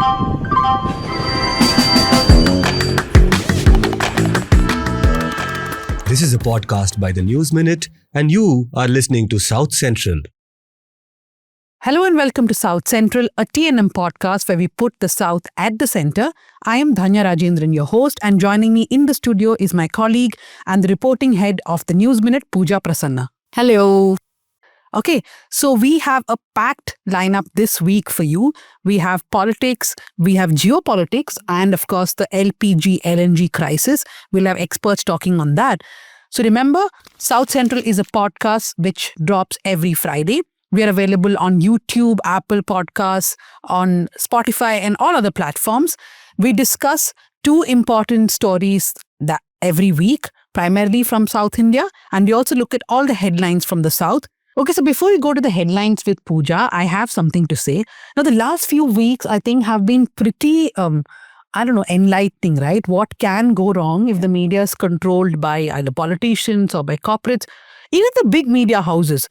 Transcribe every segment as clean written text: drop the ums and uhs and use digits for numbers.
This is a podcast by the News Minute, and you are listening to South Central. Hello and welcome to South Central, a TNM podcast where we put the South at the center. I am Dhanya Rajendran, your host, and joining me in the studio is my colleague and the reporting head of the News Minute, Pooja Prasanna. Hello. Okay, so we have a packed lineup this week for you. We have politics, we have geopolitics, and of course the LPG, LNG crisis. We'll have experts talking on that. So remember, South Central is a podcast which drops every Friday. We are available on YouTube, Apple Podcasts, on Spotify, and all other platforms. We discuss two important stories that every week, primarily from South India, and we also look at all the headlines from the South. Okay, so before we go to the headlines with Pooja, I have something to say. Now, the last few weeks, I think, have been pretty, enlightening, right? What can go wrong if the media is controlled by either politicians or by corporates, even the big media houses.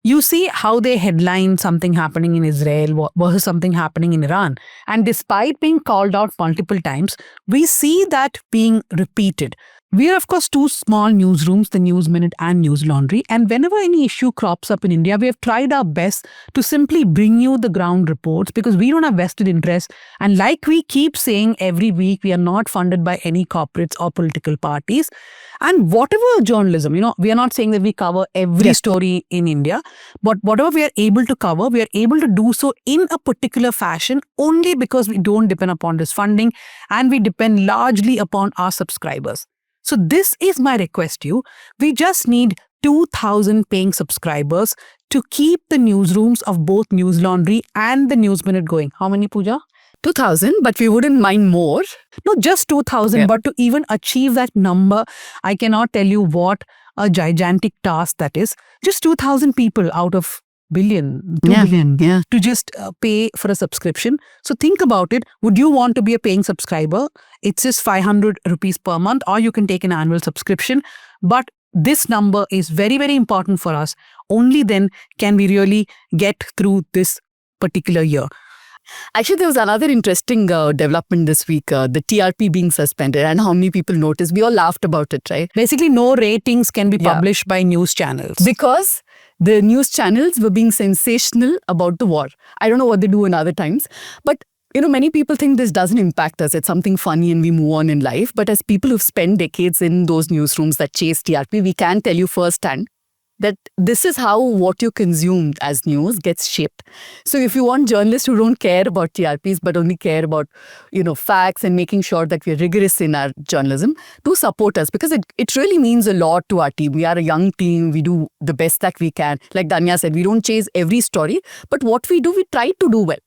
You see how they headline something happening in Israel versus something happening in Iran. And despite being called out multiple times, we see that being repeated. We are, of course, two small newsrooms, the News Minute and News Laundry. And whenever any issue crops up in India, we have tried our best to simply bring you the ground reports because we don't have vested interest. And like we keep saying every week, we are not funded by any corporates or political parties. And whatever journalism, we are not saying that we cover every story in India, but whatever we are able to cover, we are able to do so in a particular fashion only because we don't depend upon this funding and we depend largely upon our subscribers. So this is my request to you. We just need 2,000 paying subscribers to keep the newsrooms of both News Laundry and the News Minute going. How many, Pooja? 2,000, but we wouldn't mind more. No, just 2,000. But to even achieve that number, I cannot tell you what a gigantic task that is. Just 2,000 people out of billion, 2 billion to just pay for a subscription. So think about it. Would you want to be a paying subscriber? It's just 500 rupees per month, or you can take an annual subscription. But this number is very, very important for us. Only then can we really get through this particular year. Actually, there was another interesting development this week, the TRP being suspended and how many people noticed. We all laughed about it, right? Basically, no ratings can be published by news channels. Because the news channels were being sensational about the war. I don't know what they do in other times. But, many people think this doesn't impact us. It's something funny and we move on in life. But as people who've spent decades in those newsrooms that chase TRP, we can tell you firsthand that this is how what you consume as news gets shaped. So if you want journalists who don't care about TRPs but only care about, facts and making sure that we're rigorous in our journalism, do support us because it really means a lot to our team. We are a young team. We do the best that we can. Like Dhanya said, we don't chase every story, but what we do, we try to do well.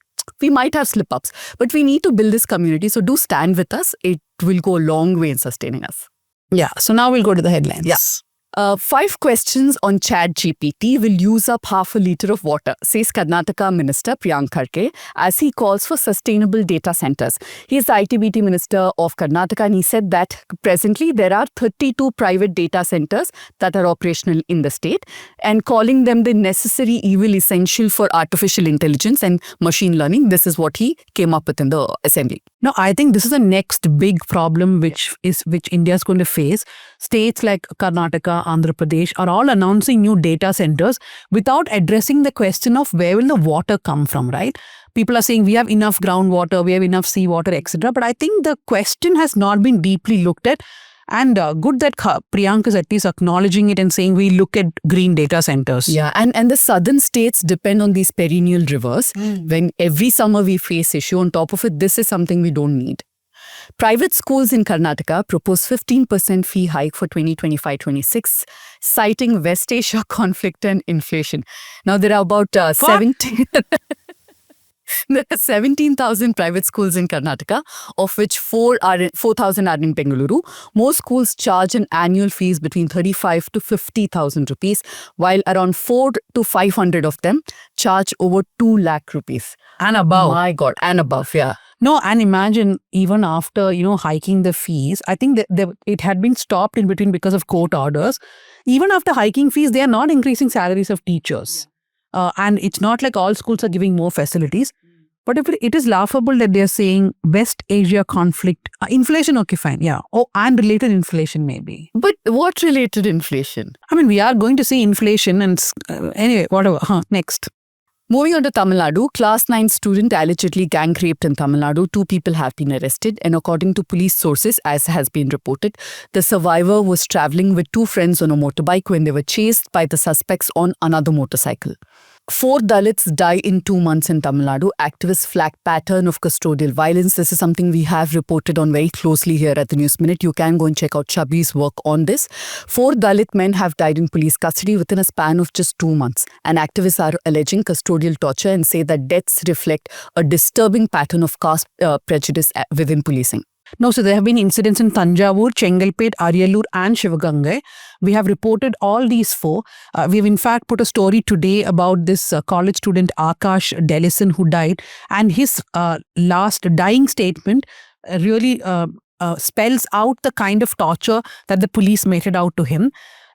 We might have slip-ups, but we need to build this community. So do stand with us. It will go a long way in sustaining us. Yeah, so now we'll go to the headlines. Yeah. 5 questions on ChatGPT will use up half a litre of water, says Karnataka Minister Priyank Kharge, as he calls for sustainable data centres. He is the IT/BT Minister of Karnataka, and he said that presently there are 32 private data centres that are operational in the state, and calling them the necessary evil essential for artificial intelligence and machine learning. This is what he came up with in the assembly. No, I think this is the next big problem which India is going to face. States like Karnataka, Andhra Pradesh are all announcing new data centers without addressing the question of where will the water come from, right? People are saying we have enough groundwater, we have enough seawater, etc. But I think the question has not been deeply looked at. And good that Priyank is at least acknowledging it and saying we look at green data centers. Yeah, and the southern states depend on these perennial rivers. When every summer we face issue, on top of it, this is something we don't need. Private schools in Karnataka propose 15% fee hike for 2025-26, citing West Asia conflict and inflation. Now, there are about 17,000 private schools in Karnataka, of which 4,000 are in Bengaluru. Most schools charge an annual fees between 35 to 50,000 rupees, while around 4 to 500 of them charge over 2 lakh rupees. And above. My God, and above, yeah. No, and imagine even after, hiking the fees, I think that it had been stopped in between because of court orders. Even after hiking fees, they are not increasing salaries of teachers. And it's not like all schools are giving more facilities. But if it is laughable that they're saying West Asia conflict, inflation, okay, fine, yeah. Oh, and related inflation maybe. But what related inflation? I mean, we are going to see inflation and anyway, whatever. Next. Moving on to Tamil Nadu, class 9 student allegedly gang raped in Tamil Nadu. 2 people have been arrested, and according to police sources, as has been reported, the survivor was traveling with 2 friends on a motorbike when they were chased by the suspects on another motorcycle. 4 Dalits die in 2 months in Tamil Nadu. Activists flag pattern of custodial violence. This is something we have reported on very closely here at the News Minute. You can go and check out Chabi's work on this. 4 Dalit men have died in police custody within a span of just 2 months. And activists are alleging custodial torture and say that deaths reflect a disturbing pattern of caste prejudice within policing. No, so there have been incidents in Tanjavur, Chengalpet, Ariyallur and Shivagangai. We have reported all these 4. We have in fact put a story today about this college student Akash Delison who died, and his last dying statement really spells out the kind of torture that the police meted out to him.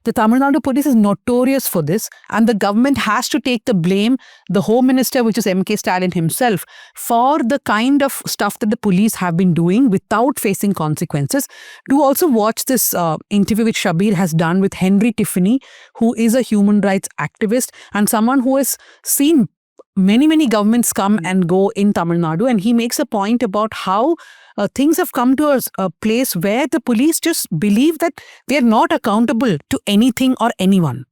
The Tamil Nadu police is notorious for this, and the government has to take the blame, the Home Minister, which is MK Stalin himself, for the kind of stuff that the police have been doing without facing consequences. Do also watch this interview which Shabir has done with Henry Tiffany, who is a human rights activist and someone who has seen many governments come and go in Tamil Nadu, and he makes a point about how things have come to a place where the police just believe that they are not accountable to anything or anyone.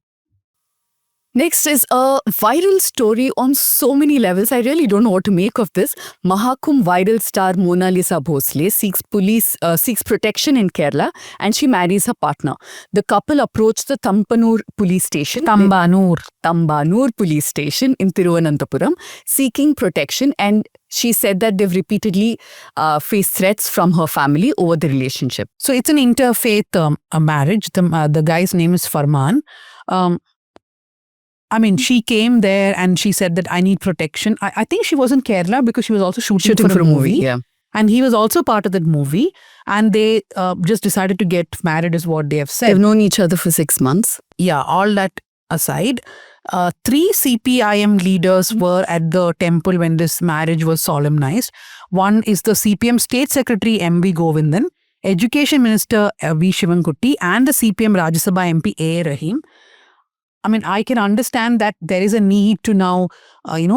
Next is a viral story on so many levels. I really don't know what to make of this. Mahakum viral star Mona Lisa Bhosle seeks protection in Kerala, and she marries her partner. The couple approached the Tambanur police station. Tambanur police station in Thiruvananthapuram seeking protection, and she said that they've repeatedly faced threats from her family over the relationship. So it's an interfaith marriage. The guy's name is Farman. I mean, she came there and she said that I need protection. I think she was in Kerala because she was also shooting for a movie. Yeah. And he was also part of that movie. And they just decided to get married is what they have said. They've known each other for 6 months. Yeah, all that aside, 3 CPIM leaders were at the temple when this marriage was solemnized. One is the CPM State Secretary M.V. Govindan, Education Minister V. Shivankutti, and the CPM Rajya Sabha MP A. Rahim. I mean, I can understand that there is a need to now,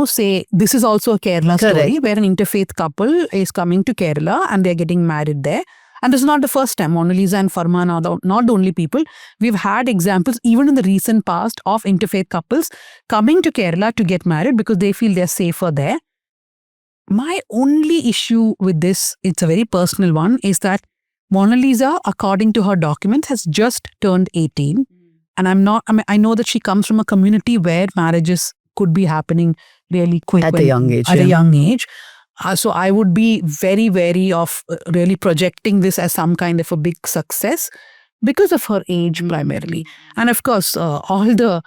say this is also a Kerala story where an interfaith couple is coming to Kerala and they're getting married there. And this is not the first time. Mona Lisa and Farman are not the only people. We've had examples even in the recent past of interfaith couples coming to Kerala to get married because they feel they're safer there. My only issue with this, it's a very personal one, is that Mona Lisa, according to her documents, has just turned 18. And I know that she comes from a community where marriages could be happening really quick. At a young age. At a young age. So I would be very wary of really projecting this as some kind of a big success because of her age primarily. And of course, all the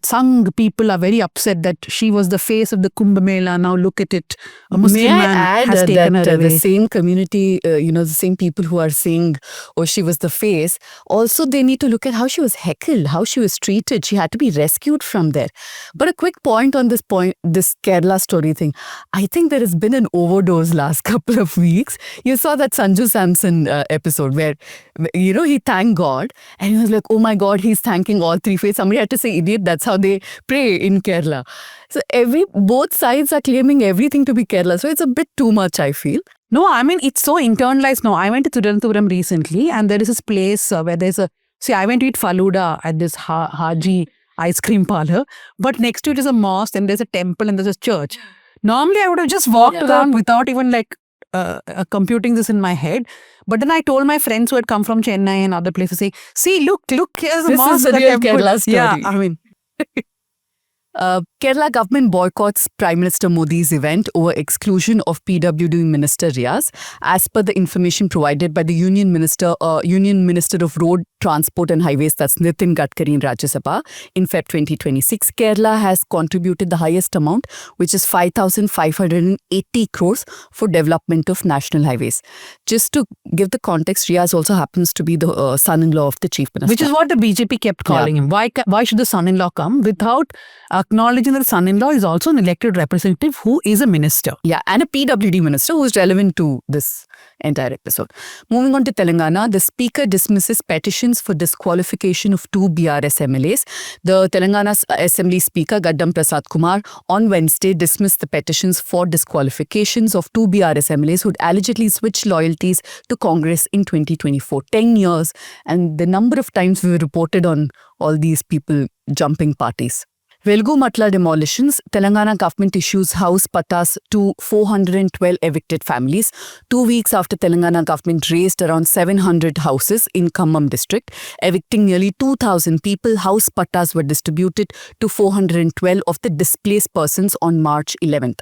Sangh people are very upset that she was the face of the Kumbh Mela. Now look at it. A Muslim man has taken her away. The same community, the same people who are saying, oh, she was the face. Also, they need to look at how she was heckled, how she was treated. She had to be rescued from there. But a quick point on this Kerala story thing. I think there has been an overdose last couple of weeks. You saw that Sanju Samson episode where, he thanked God and he was like, oh my God, he's thanking all 3 faiths. Somebody had to say, idiot, that's how they pray in Kerala. So both sides are claiming everything to be Kerala. So it's a bit too much, I feel. No, I mean, it's so internalized. No, I went to Thiruvananthapuram recently and there is this place where I went to eat Faluda at this Haji ice cream parlor. But next to it is a mosque and there's a temple and there's a church. Normally, I would have just walked around without even computing this in my head. But then I told my friends who had come from Chennai and other places, say, see, look, here's a mosque. This is the real Kerala story. Yeah, I mean. Kerala government boycotts Prime Minister Modi's event over exclusion of PWD Minister Riaz. As per the information provided by the Union Minister of Road, Transport and Highways, that's Nitin Gadkari in Rajya Sabha, in Feb 2026, Kerala has contributed the highest amount, which is 5,580 crores for development of national highways. Just to give the context, Riaz also happens to be the son-in-law of the Chief Minister. Which is what the BJP kept calling him. Why should the son-in-law come without acknowledging that the son-in-law is also an elected representative who is a minister. Yeah, and a PWD minister who is relevant to this entire episode. Moving on to Telangana, the speaker dismisses petitions for disqualification of 2 BRS MLAs. The Telangana Assembly Speaker Gaddam Prasad Kumar on Wednesday dismissed the petitions for disqualifications of 2 BRS MLAs who'd allegedly switched loyalties to Congress in 2024. 10 years, and the number of times we were reported on all these people jumping parties. Velugu Matla demolitions. Telangana government issues house pattas to 412 evicted families. 2 weeks after Telangana government razed around 700 houses in Khammam district, evicting nearly 2,000 people, house pattas were distributed to 412 of the displaced persons on March 11th.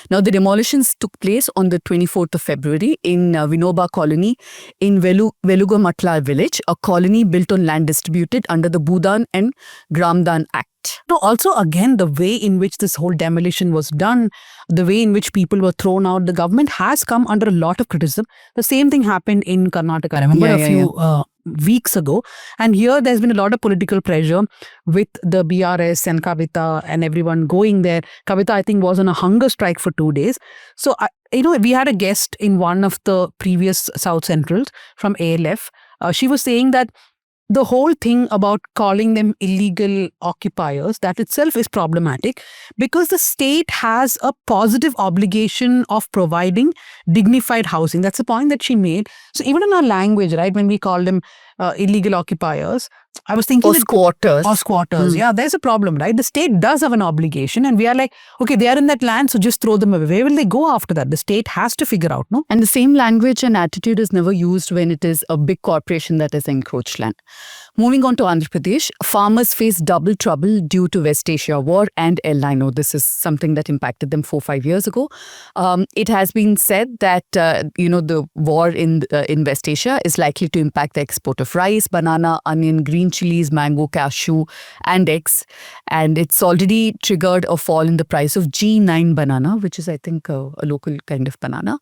Now, the demolitions took place on the 24th of February in Vinoba colony in Velugu Matla village, a colony built on land distributed under the Bhudan and Gramdan Act. No, also, again, the way in which this whole demolition was done, the way in which people were thrown out, the government has come under a lot of criticism. The same thing happened in Karnataka, I remember a few weeks ago. And here there's been a lot of political pressure with the BRS and Kavita and everyone going there. Kavita, I think, was on a hunger strike for 2 days. So, we had a guest in one of the previous South Centrals from ALF. She was saying that the whole thing about calling them illegal occupiers, that itself is problematic because the state has a positive obligation of providing dignified housing. That's the point that she made. So even in our language, right, when we call them illegal occupiers, I was thinking... Or squatters. Or squatters. Yeah, there's a problem, right? The state does have an obligation and we are like, okay, they are in that land, so just throw them away. Where will they go after that? The state has to figure out, no? And the same language and attitude is never used when it is a big corporation that has encroached land. Moving on to Andhra Pradesh, farmers face double trouble due to West Asia war and El Nino. This is something that impacted them 4-5 years ago. It has been said that, the war in West Asia is likely to impact the export of rice, banana, onion, green chilies, mango, cashew, and eggs. And it's already triggered a fall in the price of G9 banana, which is, I think, a local kind of banana.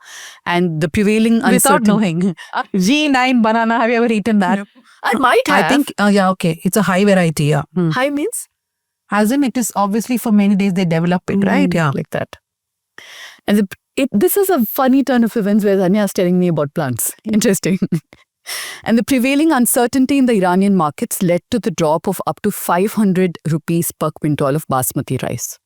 And the prevailing Without knowing. G9 banana, have you ever eaten that? No. I might have. I think, okay. It's a high variety, yeah. High means? As in, it is obviously for many days they develop it, right? Yeah. Like that. And this is a funny turn of events where Anya is telling me about plants. Interesting. And the prevailing uncertainty in the Iranian markets led to the drop of up to 500 rupees per quintal of basmati rice.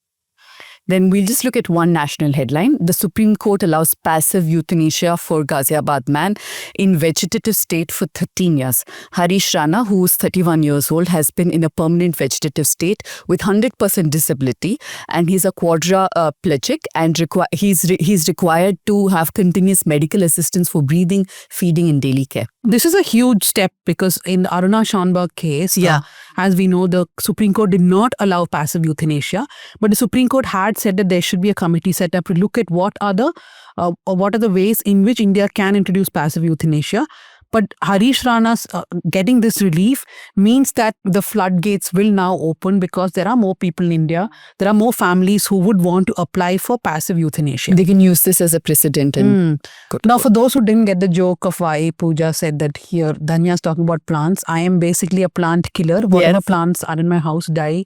Then we'll just look at one national headline. The Supreme Court allows passive euthanasia for Ghaziabad man in vegetative state for 13 years. Harish Rana, who is 31 years old, has been in a permanent vegetative state with 100% disability, and he's a quadriplegic, and he's required to have continuous medical assistance for breathing, feeding, and daily care. This is a huge step because in Aruna Shanbag case, as we know, the Supreme Court did not allow passive euthanasia, but the Supreme Court had said that there should be a committee set up to look at what are the ways in which India can introduce passive euthanasia. But Harish Rana's getting this relief means that the floodgates will now open because there are more people in India. There are more families who would want to apply for passive euthanasia. They can use this as a precedent. And Now, for those who didn't get the joke of why Pooja said that here, Dhanya's talking about plants. I am basically a plant killer. Whatever plants are in my house die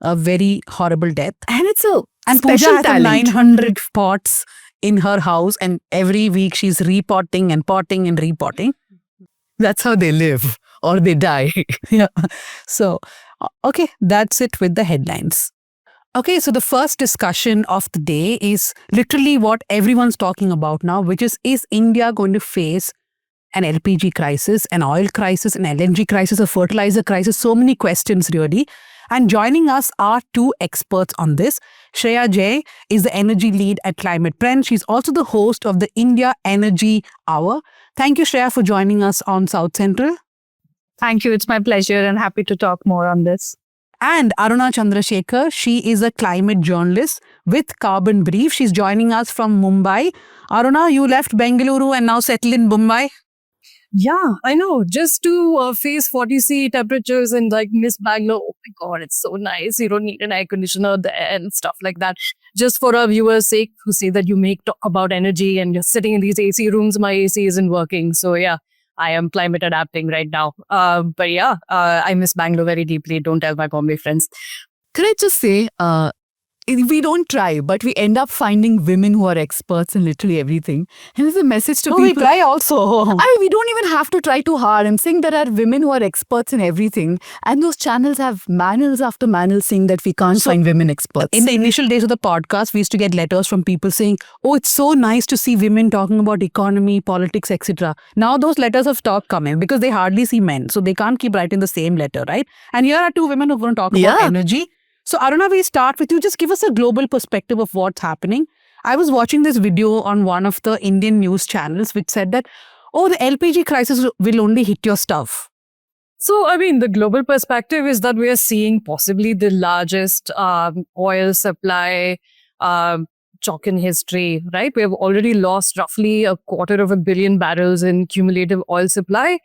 a very horrible death. And it's a And special Pooja has talent. 900 pots in her house and every week she's repotting and potting and repotting. That's how they live or they die. Yeah. So, okay, that's it with the headlines. Okay, so the first discussion of the day is literally what everyone's talking about now, which is India going to face an LPG crisis, an oil crisis, an LNG crisis, a fertilizer crisis? So many questions really. And joining us are two experts on this. Shreya Jay is the energy lead at Climate Trend. She's also the host of the India Energy Hour. Thank you, Shreya, for joining us on South Central. Thank you. It's my pleasure and happy to talk more on this. And Aruna Chandrasekhar, she is a climate journalist with Carbon Brief. She's joining us from Mumbai. Aruna, you left Bengaluru and now settled in Mumbai. Yeah, I know. Just to face 40°C temperatures and like miss Bangalore. Oh my God, it's so nice. You don't need an air conditioner there and stuff like that. Just for our viewers' sake who say that you make talk about energy and you're sitting in these AC rooms, my AC isn't working. So yeah, I am climate adapting right now. But yeah, I miss Bangalore very deeply. Don't tell my Bombay friends. Could I just say, we don't try, but we end up finding women who are experts in literally everything. And it's a message to No, we people. try also. We don't even have to try too hard. I'm saying there are women who are experts in everything, and those channels have manuals after manuals saying that we can't find women experts. In the initial days of the podcast, we used to get letters from people saying, "Oh, it's so nice to see women talking about economy, politics, etc." Now those letters have stopped coming because they hardly see men, so they can't keep writing the same letter, right? And here are two women who are going to talk about Yeah. energy. So Aruna, we start with you. Just give us a global perspective of what's happening. I was watching this video on one of the Indian news channels which said that, oh, the LPG crisis will only hit your stuff. So, I mean, the global perspective is that we are seeing possibly the largest oil supply shock in history, right? We have already lost roughly 250 million barrels in cumulative oil supply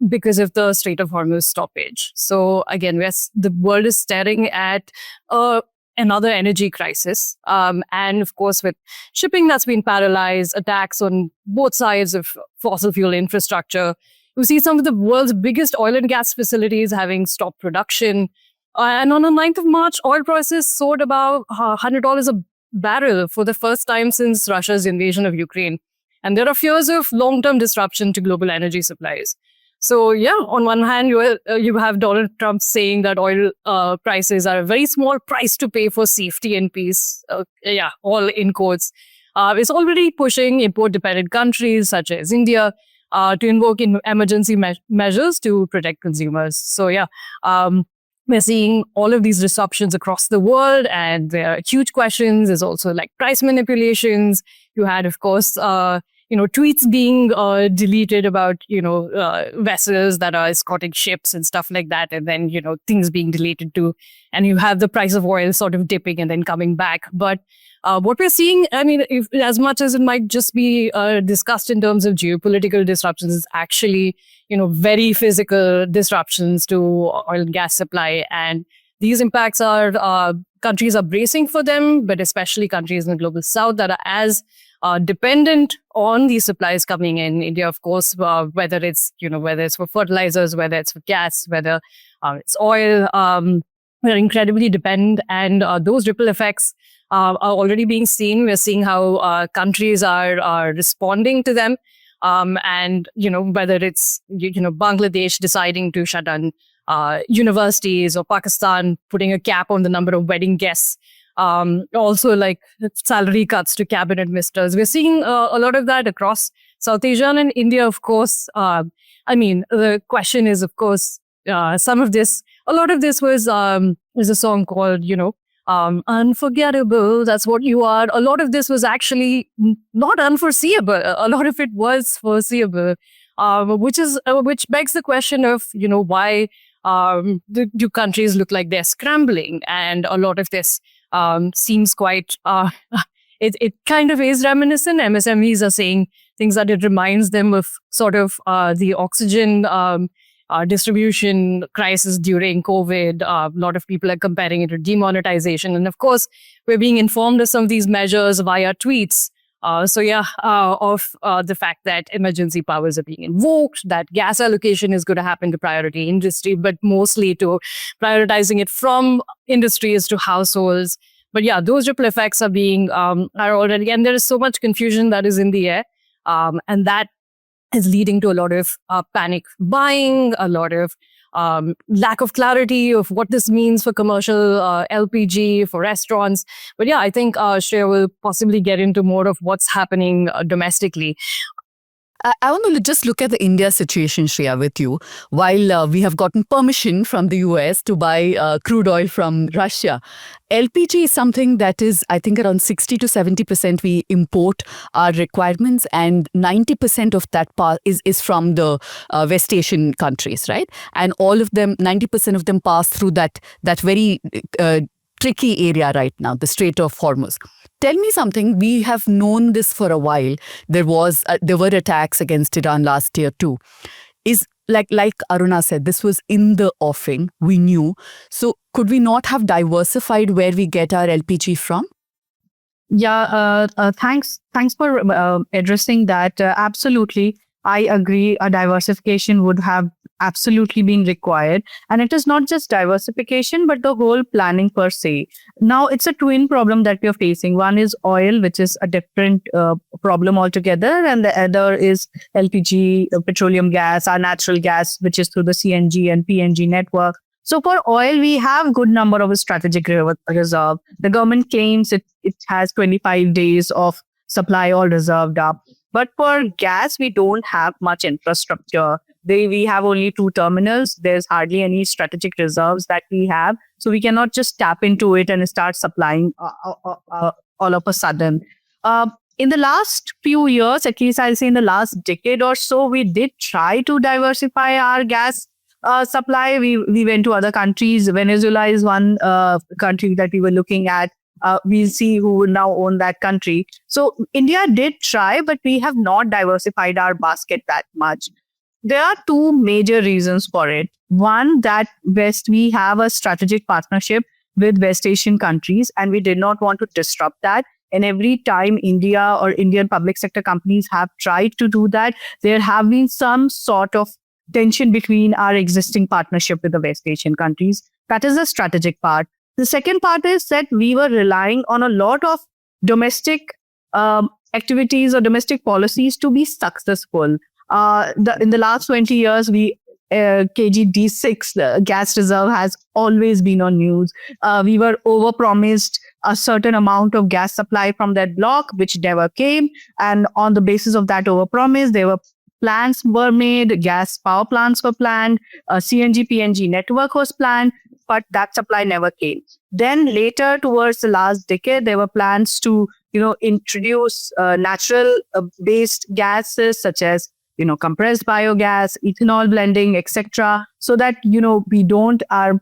because of the Strait of Hormuz stoppage. So, again, the world is staring at another energy crisis. And of course, with shipping that's been paralyzed, attacks on both sides of fossil fuel infrastructure, you see some of the world's biggest oil and gas facilities having stopped production. And on the 9th of March, oil prices soared about $100 a barrel for the first time since Russia's invasion of Ukraine. And there are fears of long-term disruption to global energy supplies. So, yeah, on one hand, you have Donald Trump saying that oil prices are a very small price to pay for safety and peace. All in quotes. It's already pushing import-dependent countries such as India to invoke emergency measures to protect consumers. So, we're seeing all of these disruptions across the world, and there are huge questions. There's also like price manipulations. You had, of course, tweets being deleted about, vessels that are escorting ships and stuff like that. And then, things being deleted too. And you have the price of oil sort of dipping and then coming back. But what we're seeing, I mean, as much as it might just be discussed in terms of geopolitical disruptions, is actually, very physical disruptions to oil and gas supply. And these impacts are, countries are bracing for them, but especially countries in the global south that are as dependent on these supplies coming in. India, of course, whether it's for fertilizers, whether it's for gas, whether it's oil, we're incredibly dependent, and those ripple effects are already being seen. We're seeing how countries are responding to them, and whether it's Bangladesh deciding to shut down universities, or Pakistan putting a cap on the number of wedding guests. Also like salary cuts to cabinet ministers. We're seeing a lot of that across South Asia and India, of course. The question is, of course, a lot of this was a song called, Unforgettable. That's what you are. A lot of this was actually not unforeseeable. A lot of it was foreseeable, which begs the question of, why do countries look like they're scrambling? And a lot of this seems quite, it kind of is reminiscent. MSMEs are saying things that it reminds them of sort of the oxygen distribution crisis during COVID. A lot of people are comparing it to demonetization. And of course, we're being informed of some of these measures via tweets. Of the fact that emergency powers are being invoked, that gas allocation is going to happen to priority industry, but mostly to prioritizing it from industries to households. But yeah, those ripple effects are already, and there is so much confusion that is in the air. And that is leading to a lot of panic buying, a lot of lack of clarity of what this means for commercial LPG, for restaurants. But yeah, I think Shreya will possibly get into more of what's happening domestically. I want to just look at the India situation, Shreya, with you. While we have gotten permission from the US to buy crude oil from Russia, LPG is something that is, I think, around 60 to 70% we import our requirements, and 90% of that is from the West Asian countries, right? And all of them, 90% of them pass through that very tricky area right now, the Strait of Hormuz. Tell me something. We have known this for a while. There were attacks against Iran last year too. Is like Aruna said, this was in the offing. We knew. So could we not have diversified where we get our LPG from? Yeah, thanks for addressing that. Absolutely. I agree a diversification would have absolutely been required. And it is not just diversification, but the whole planning per se. Now, it's a twin problem that we are facing. One is oil, which is a different problem altogether. And the other is LPG, petroleum gas, our natural gas, which is through the CNG and PNG network. So for oil, we have good number of strategic reserve. The government claims it has 25 days of supply all reserved up. But for gas, we don't have much infrastructure. We have only 2 terminals. There's hardly any strategic reserves that we have. So we cannot just tap into it and start supplying all of a sudden. In the last few years, at least I'll say in the last decade or so, we did try to diversify our gas supply. We went to other countries. Venezuela is one country that we were looking at. We'll see who will now own that country. So India did try, but we have not diversified our basket that much. There are 2 major reasons for it. One, that we have a strategic partnership with West Asian countries, and we did not want to disrupt that. And every time India or Indian public sector companies have tried to do that, there have been some sort of tension between our existing partnership with the West Asian countries. That is the strategic part. The second part is that we were relying on a lot of domestic activities or domestic policies to be successful. In the last 20 years, KG-D6, the gas reserve, has always been on news. We were overpromised a certain amount of gas supply from that block, which never came. And on the basis of that overpromise, there were plans were made, gas power plants were planned, a CNG, PNG network was planned, but that supply never came. Then later, towards the last decade, there were plans to, introduce natural-based gases such as, compressed biogas, ethanol blending, etc., so that, our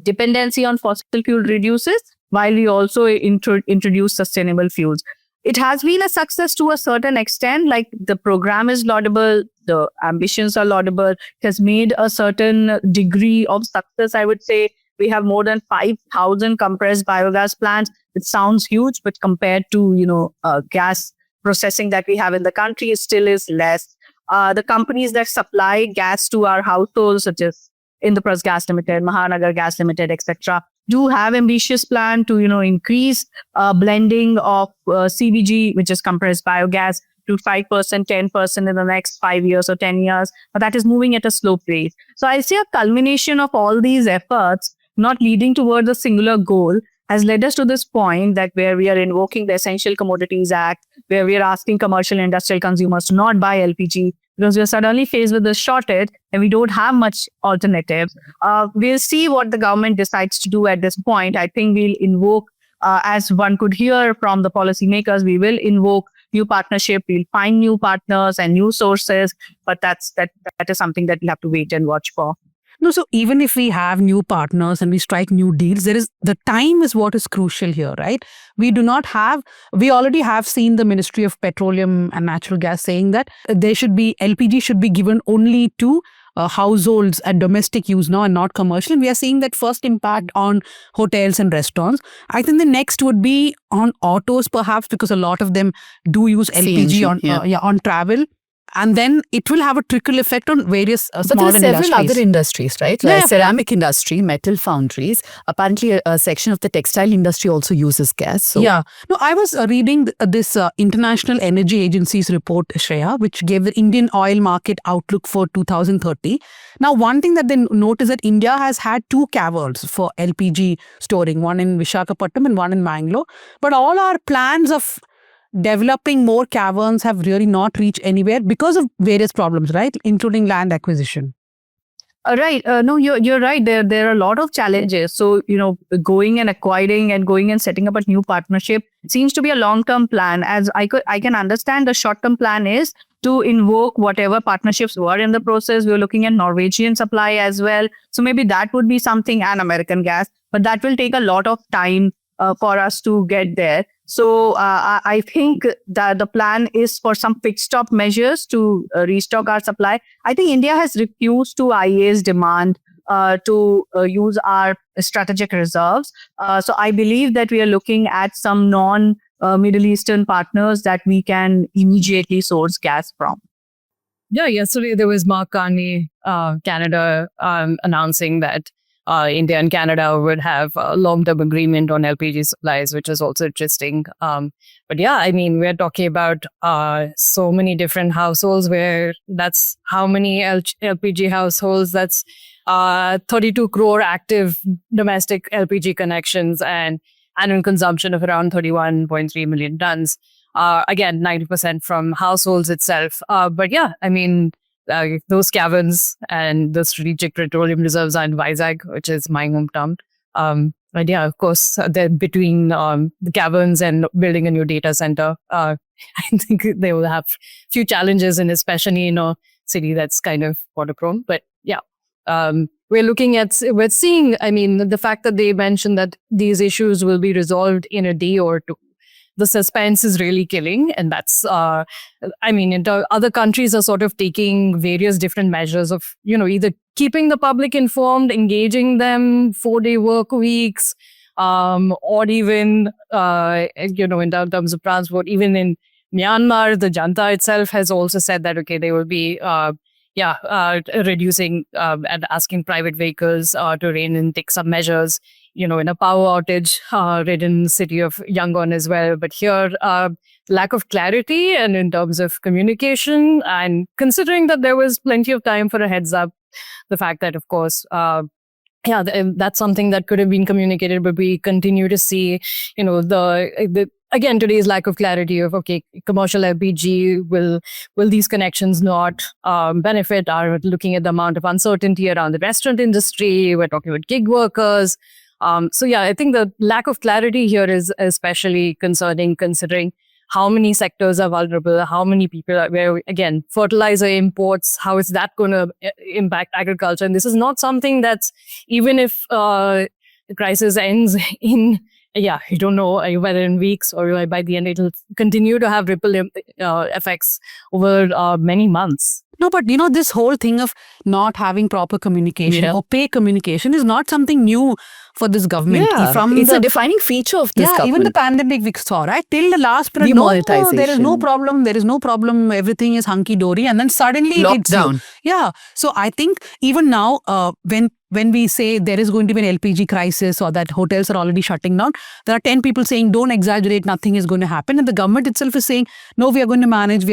dependency on fossil fuel reduces while we also introduce sustainable fuels. It has been a success to a certain extent. Like, the program is laudable, the ambitions are laudable. It has made a certain degree of success, I would say. We have more than 5,000 compressed biogas plants. It sounds huge, but compared to, gas processing that we have in the country, it still is less. The companies that supply gas to our households, such as Indraprastha Gas Limited, Mahanagar Gas Limited, etc., do have ambitious plan to, increase blending of CBG, which is compressed biogas, to 5%, 10% in the next 5 years or 10 years. But that is moving at a slow pace. So I see a culmination of all these efforts not leading towards a singular goal has led us to this point that where we are invoking the Essential Commodities Act, where we are asking commercial industrial consumers to not buy LPG, because we are suddenly faced with this shortage and we don't have much alternatives. We'll see what the government decides to do at this point. I think we'll invoke, as one could hear from the policymakers, we will invoke new partnership. We'll find new partners and new sources, but that is something that we'll have to wait and watch for. No, so even if we have new partners and we strike new deals, the time is what is crucial here, right? We already have seen the Ministry of Petroleum and Natural Gas saying that LPG should be given only to households and domestic use now and not commercial. And we are seeing that first impact on hotels and restaurants. I think the next would be on autos, perhaps, because a lot of them do use LPG on travel. And then it will have a trickle effect on various small But there are several industries. other industries, right? Like ceramic industry, metal foundries. Apparently, a section of the textile industry also uses gas. So. Yeah. No, I was reading this International Energy Agency's report, Shreya, which gave the Indian oil market outlook for 2030. Now, one thing that they note is that India has had 2 caverns for LPG storing, one in Visakhapatnam and one in Mangalore. But all our plans of developing more caverns have really not reached anywhere because of various problems, right? Including land acquisition. Right. No, you're right. There are a lot of challenges. So, going and acquiring and going and setting up a new partnership seems to be a long-term plan. As I can understand, the short-term plan is to invoke whatever partnerships were in the process. We're looking at Norwegian supply as well. So maybe that would be something, and American gas, but that will take a lot of time for us to get there. So I think that the plan is for some pit stop measures to restock our supply. I think India has refused to IEA's demand to use our strategic reserves. So I believe that we are looking at some non-Middle Eastern partners that we can immediately source gas from. yesterday there was Mark Carney, Canada, announcing that India and Canada would have a long-term agreement on LPG supplies, which is also interesting. But yeah, I mean, we're talking about so many different households where that's how many LPG households, that's 32 crore active domestic LPG connections and annual consumption of around 31.3 million tons. Again, 90% from households itself. But yeah, I mean, those caverns and the strategic petroleum reserves are in Vizag, which is my hometown. But yeah, of course, they're between the caverns and building a new data center. I think they will have few challenges, and especially in a city that's kind of water prone. But yeah, we're seeing, I mean, the fact that they mentioned that these issues will be resolved in a day or two. The suspense is really killing. And that's, I mean, other countries are sort of taking various different measures of, either keeping the public informed, engaging them, 4-day work weeks, or even, in terms of transport. Even in Myanmar, the junta itself has also said that, okay, they will be, reducing and asking private vehicles to rein and take some measures, in a power outage ridden city of Yangon as well. But here, lack of clarity and in terms of communication, and considering that there was plenty of time for a heads up, the fact that, of course, that's something that could have been communicated, but we continue to see, again, today's lack of clarity of, okay, commercial LPG, will these connections not benefit? Are looking at the amount of uncertainty around the restaurant industry. We're talking about gig workers. So yeah, I think the lack of clarity here is especially concerning, considering how many sectors are vulnerable, how many people are, where, again, fertilizer imports, how is that going to impact agriculture? And this is not something that's, even if the crisis ends in, you don't know whether in weeks or by the end, it'll continue to have ripple effects over many months. No, but this whole thing of not having proper communication, opaque communication is not something new for this government. It's a defining feature of this government. Even the pandemic we saw, right? Till the last minute, there is no problem, everything is hunky-dory, and then suddenly lockdown. So I think even now, when we say there is going to be an LPG crisis or that hotels are already shutting down, there are 10 people saying, don't exaggerate, nothing is going to happen. And the government itself is saying, no, we are going to manage.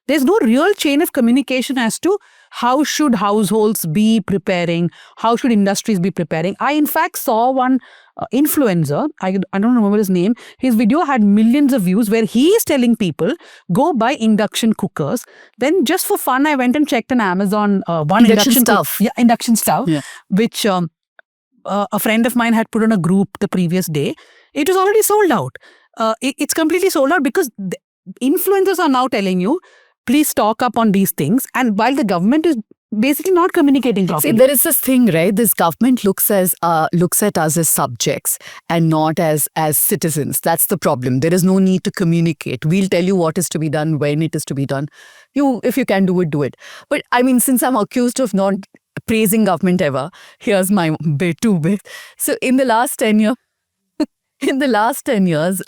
There's no real chain of communication as to how should households be preparing, how should industries be preparing. I, in fact, saw one influencer, I don't remember his name, his video had millions of views where he is telling people, go buy induction cookers. Then just for fun, I went and checked on Amazon one induction stove, which a friend of mine had put on a group the previous day. It was already sold out. It's completely sold out because the influencers are now telling you, please stock up on these things. And while the government is basically not communicating properly. See, there is this thing, right? This government looks at us as subjects and not as citizens. That's the problem. There is no need to communicate. We'll tell you what is to be done, when it is to be done. If you can do it, do it. But I mean, since I'm accused of not praising government ever, here's my bit. So in the last 10 years,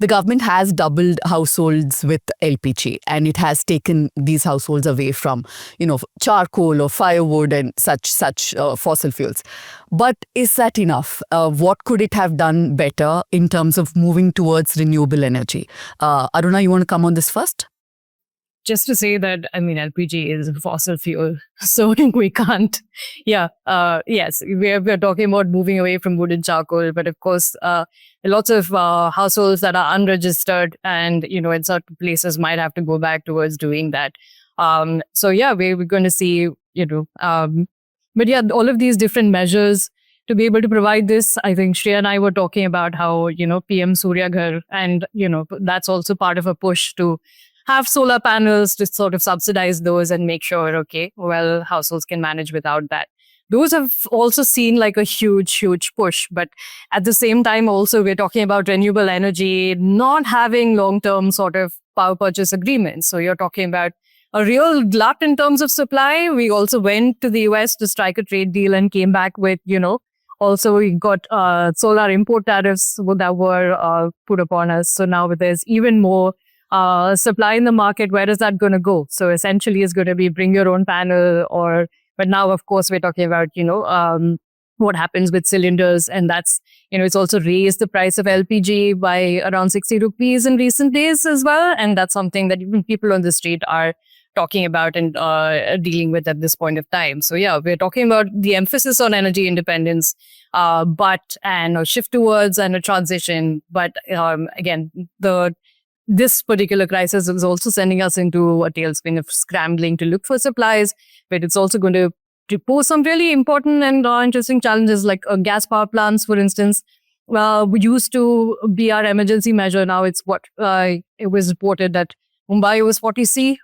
the government has doubled households with LPG, and it has taken these households away from, charcoal or firewood and such fossil fuels. But is that enough? What could it have done better in terms of moving towards renewable energy? Aruna, you want to come on this first? Just to say that, I mean, LPG is a fossil fuel, so we can't. Yes, we're talking about moving away from wood and charcoal, but of course, lots of households that are unregistered and, in certain places might have to go back towards doing that. So yeah, we're going to see, but yeah, all of these different measures to be able to provide this. I think Shreya and I were talking about how, PM Surya Ghar, and, that's also part of a push to have solar panels to sort of subsidize those and make sure, households can manage without that. Those have also seen like a huge push. But at the same time, also, we're talking about renewable energy not having long-term sort of power purchase agreements. So you're talking about a real glut in terms of supply. We also went to the US to strike a trade deal and came back with, also we got solar import tariffs that were put upon us. So now there's even more supply in the market, where is that going to go? So essentially it's going to be bring your own panel, but now of course we're talking about, what happens with cylinders, and that's, it's also raised the price of LPG by around 60 rupees in recent days as well. And that's something that even people on the street are talking about and dealing with at this point of time. So yeah, we're talking about the emphasis on energy independence, and a shift towards and a transition. But again, this particular crisis is also sending us into a tailspin of scrambling to look for supplies, but it's also going to pose some really important and interesting challenges, like gas power plants, for instance. We used to be our emergency measure. Now it's it was reported that Mumbai was 40C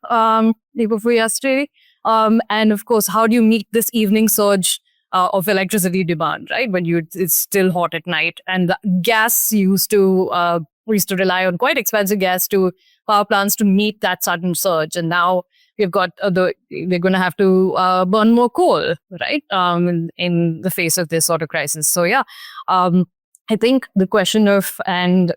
day before yesterday. And of course, how do you meet this evening surge of electricity demand, right? When it's still hot at night, and the gas we used to rely on quite expensive gas to power plants to meet that sudden surge, and now we've got we're going to have to burn more coal, right? In the face of this sort of crisis. So yeah, I think the question of, and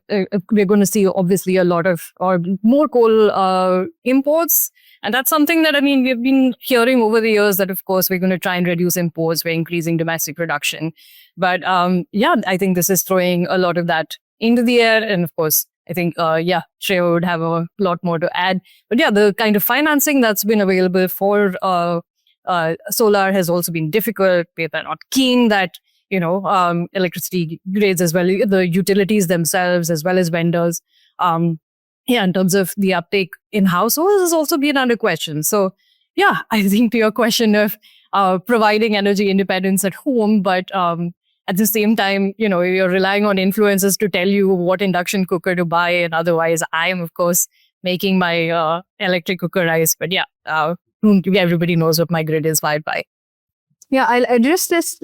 we're going to see obviously a lot of or more coal imports. And that's something that, we've been hearing over the years that, of course, we're going to try and reduce imports. We're increasing domestic production. But I think this is throwing a lot of that into the air. And of course, I think, Shreya would have a lot more to add. But yeah, the kind of financing that's been available for solar has also been difficult. People are not keen that, electricity grids as well, the utilities themselves, as well as vendors. In terms of the uptake in households has also been under question. So yeah, I think to your question of providing energy independence at home, but at the same time, you're relying on influencers to tell you what induction cooker to buy. And otherwise, I am, of course, making my electric cooker rice. But yeah, everybody knows what my grid is wired by. Yeah, I'll address this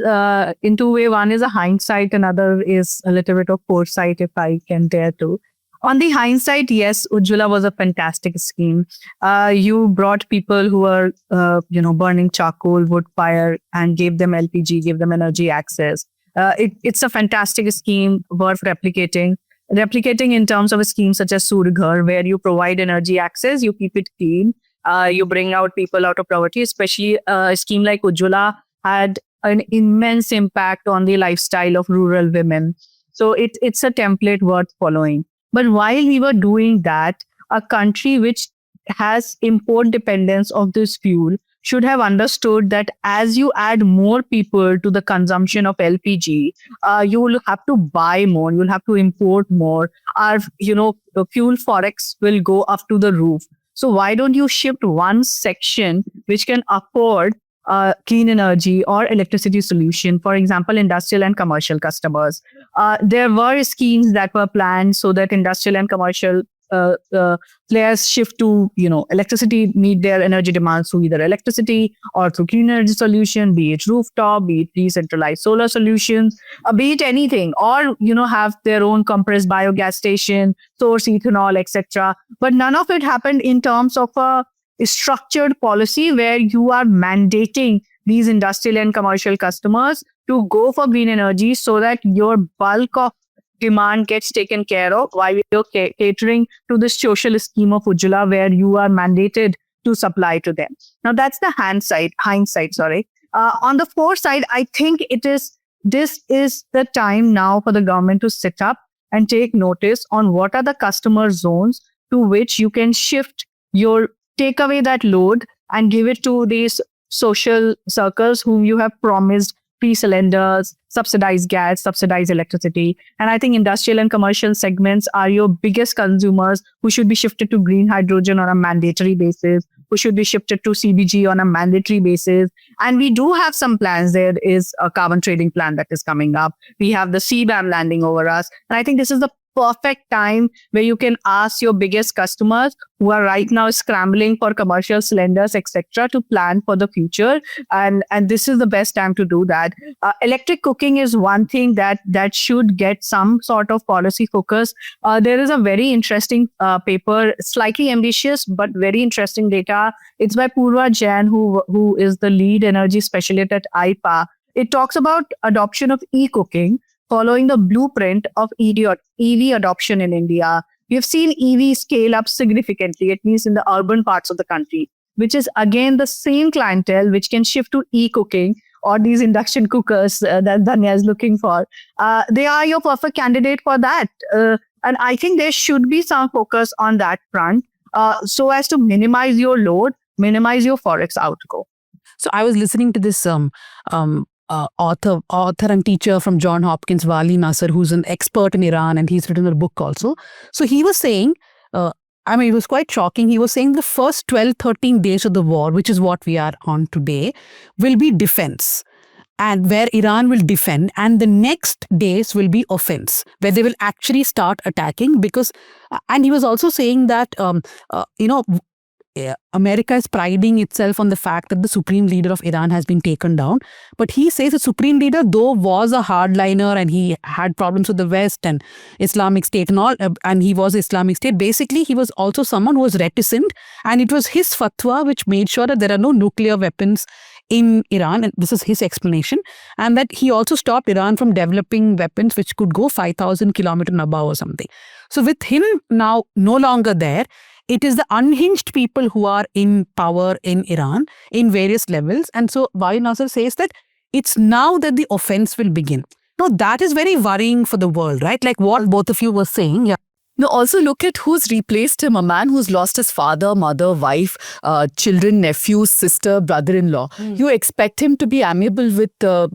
in two ways. One is a hindsight, another is a little bit of foresight, if I can dare to. On the hindsight, yes, Ujjwala was a fantastic scheme. You brought people who were, burning charcoal, wood fire, and gave them LPG, gave them energy access. It's a fantastic scheme worth replicating. Replicating in terms of a scheme such as Surya Ghar, where you provide energy access, you keep it clean, you bring out people out of poverty. Especially a scheme like Ujjwala had an immense impact on the lifestyle of rural women. So it's a template worth following. But while we were doing that, a country which has import dependence of this fuel should have understood that as you add more people to the consumption of LPG, you will have to buy more, you'll have to import more. The fuel forex will go up to the roof. So why don't you shift one section which can afford clean energy or electricity solution, for example, industrial and commercial customers. There were schemes that were planned so that industrial and commercial players shift to, electricity, meet their energy demands through either electricity or through clean energy solution, be it rooftop, be it decentralized solar solutions, be it anything, or, have their own compressed biogas station, source ethanol, etc. But none of it happened in terms of a structured policy where you are mandating these industrial and commercial customers to go for green energy so that your bulk of demand gets taken care of while you're catering to this social scheme of Ujjwala where you are mandated to supply to them. Now that's the hindsight. On the foresight, I think this is the time now for the government to sit up and take notice on what are the customer zones to which you can take away that load and give it to these social circles whom you have promised free cylinders, subsidized gas, subsidized electricity. And I think industrial and commercial segments are your biggest consumers who should be shifted to green hydrogen on a mandatory basis, who should be shifted to CBG on a mandatory basis. And we do have some plans. There is a carbon trading plan that is coming up. We have the CBAM landing over us. And I think this is the perfect time where you can ask your biggest customers who are right now scrambling for commercial cylinders, etc., to plan for the future. And this is the best time to do that. Electric cooking is one thing that should get some sort of policy focus. There is a very interesting paper, slightly ambitious, but very interesting data. It's by Purva Jain, who is the lead energy specialist at IPA. It talks about adoption of e-cooking following the blueprint of EV adoption in India. We have seen EV scale up significantly, at least in the urban parts of the country, which is again the same clientele which can shift to e-cooking or these induction cookers that Dhanya is looking for. They are your perfect candidate for that. And I think there should be some focus on that front so as to minimize your load, minimize your forex outgo. So I was listening to this author and teacher from Johns Hopkins, Wali Nasser, who's an expert in Iran, and he's written a book also. So he was saying, it was quite shocking. He was saying the first 12, 13 days of the war, which is what we are on today, will be defense. And where Iran will defend, and the next days will be offense, where they will actually start attacking. Because, and he was also saying that, America is priding itself on the fact that the supreme leader of Iran has been taken down. But he says the supreme leader, though, was a hardliner and he had problems with the West and Islamic State and all, and he was Islamic State. Basically, he was also someone who was reticent, and it was his fatwa which made sure that there are no nuclear weapons in Iran, and this is his explanation, and that he also stopped Iran from developing weapons which could go 5,000 kilometers and above or something. So with him now no longer there, it is the unhinged people who are in power in Iran in various levels. And so Wali Nasser says that it's now that the offense will begin. Now that is very worrying for the world, right? Like what both of you were saying. Yeah. No, also look at who's replaced him. A man who's lost his father, mother, wife, children, nephews, sister, brother-in-law. You expect him to be amiable with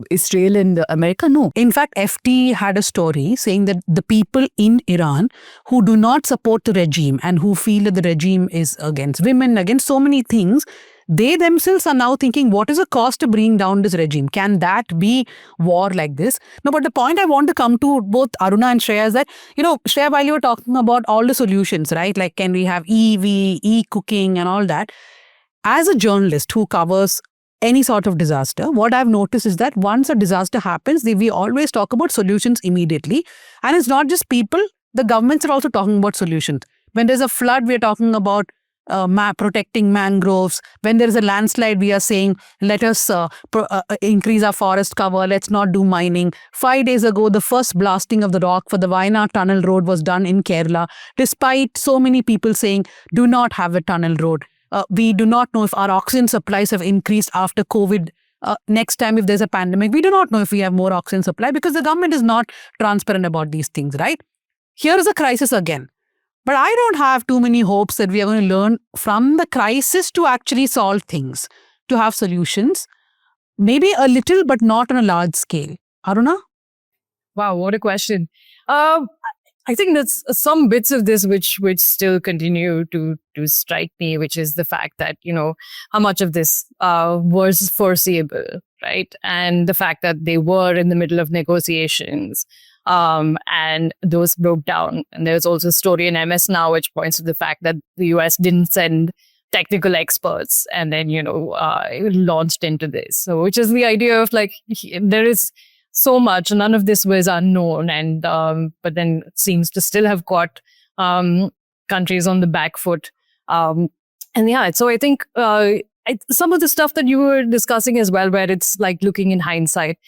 Israel and America? No. In fact, FT had a story saying that the people in Iran who do not support the regime and who feel that the regime is against women, against so many things, they themselves are now thinking, what is the cost of bringing down this regime? Can that be war like this? No, but the point I want to come to both Aruna and Shreya is that, Shreya, while you were talking about all the solutions, right? Like, can we have EV, e-cooking and all that? As a journalist who covers any sort of disaster, what I've noticed is that once a disaster happens, we always talk about solutions immediately. And it's not just people, the governments are also talking about solutions. When there's a flood, we're talking about protecting mangroves. When there is a landslide, we are saying, let us increase our forest cover, let's not do mining. 5 days ago, the first blasting of the rock for the Wayanad Tunnel Road was done in Kerala, despite so many people saying, do not have a tunnel road. We do not know if our oxygen supplies have increased after COVID. Next time, if there's a pandemic, we do not know if we have more oxygen supply because the government is not transparent about these things, right? Here is a crisis again. But I don't have too many hopes that we are going to learn from the crisis to actually solve things, to have solutions. Maybe a little, but not on a large scale. Aruna? Wow, what a question. I think there's some bits of this which still continue to strike me, which is the fact that, how much of this was foreseeable, right? And the fact that they were in the middle of negotiations. And those broke down. And there's also a story in MS Now which points to the fact that the US didn't send technical experts and then, launched into this. So, which is the idea of like, there is so much, none of this was unknown. And, but then it seems to still have got countries on the back foot. So I think some of the stuff that you were discussing as well, where it's like looking in hindsight,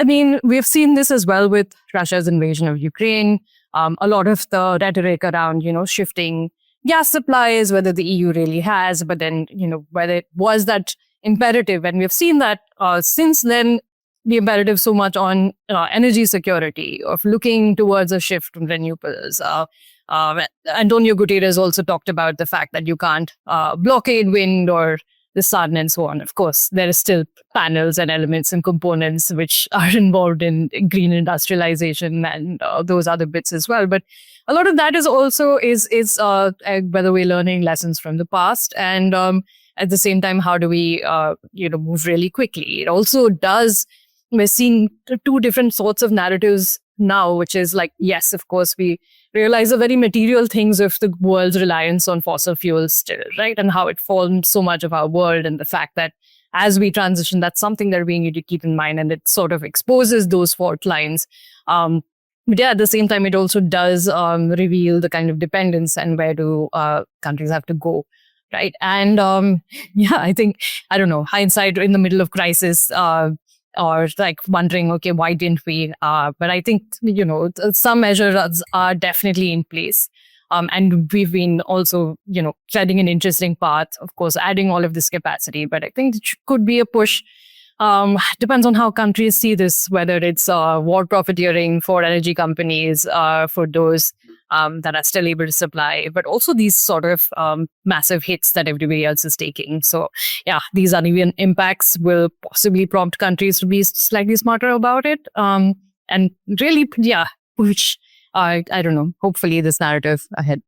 I mean, we've seen this as well with Russia's invasion of Ukraine. A lot of the rhetoric around, shifting gas supplies, whether the EU really has, but then, whether it was that imperative. And we've seen that since then, the imperative so much on energy security, of looking towards a shift from renewables. Antonio Guterres also talked about the fact that you can't blockade wind or the sun and so on. Of course, there are still panels and elements and components which are involved in green industrialization and those other bits as well. But a lot of that is also by the way, learning lessons from the past. And at the same time, how do we, move really quickly? It also does, we're seeing two different sorts of narratives now, which is like, yes, of course, we realize the very material things of the world's reliance on fossil fuels still, right? And how it forms so much of our world, and the fact that as we transition, that's something that we need to keep in mind, and it sort of exposes those fault lines. But yeah, at the same time, it also does reveal the kind of dependence and where do countries have to go, right? And I think, I don't know, hindsight in the middle of crisis, or like wondering, okay, why didn't we? But I think, some measures are definitely in place. And we've been also, treading an interesting path, of course, adding all of this capacity. But I think it could be a push. Depends on how countries see this, whether it's war profiteering for energy companies, for those that are still able to supply, but also these sort of massive hits that everybody else is taking. So yeah, these uneven impacts will possibly prompt countries to be slightly smarter about it. And really, push, I don't know, hopefully this narrative ahead.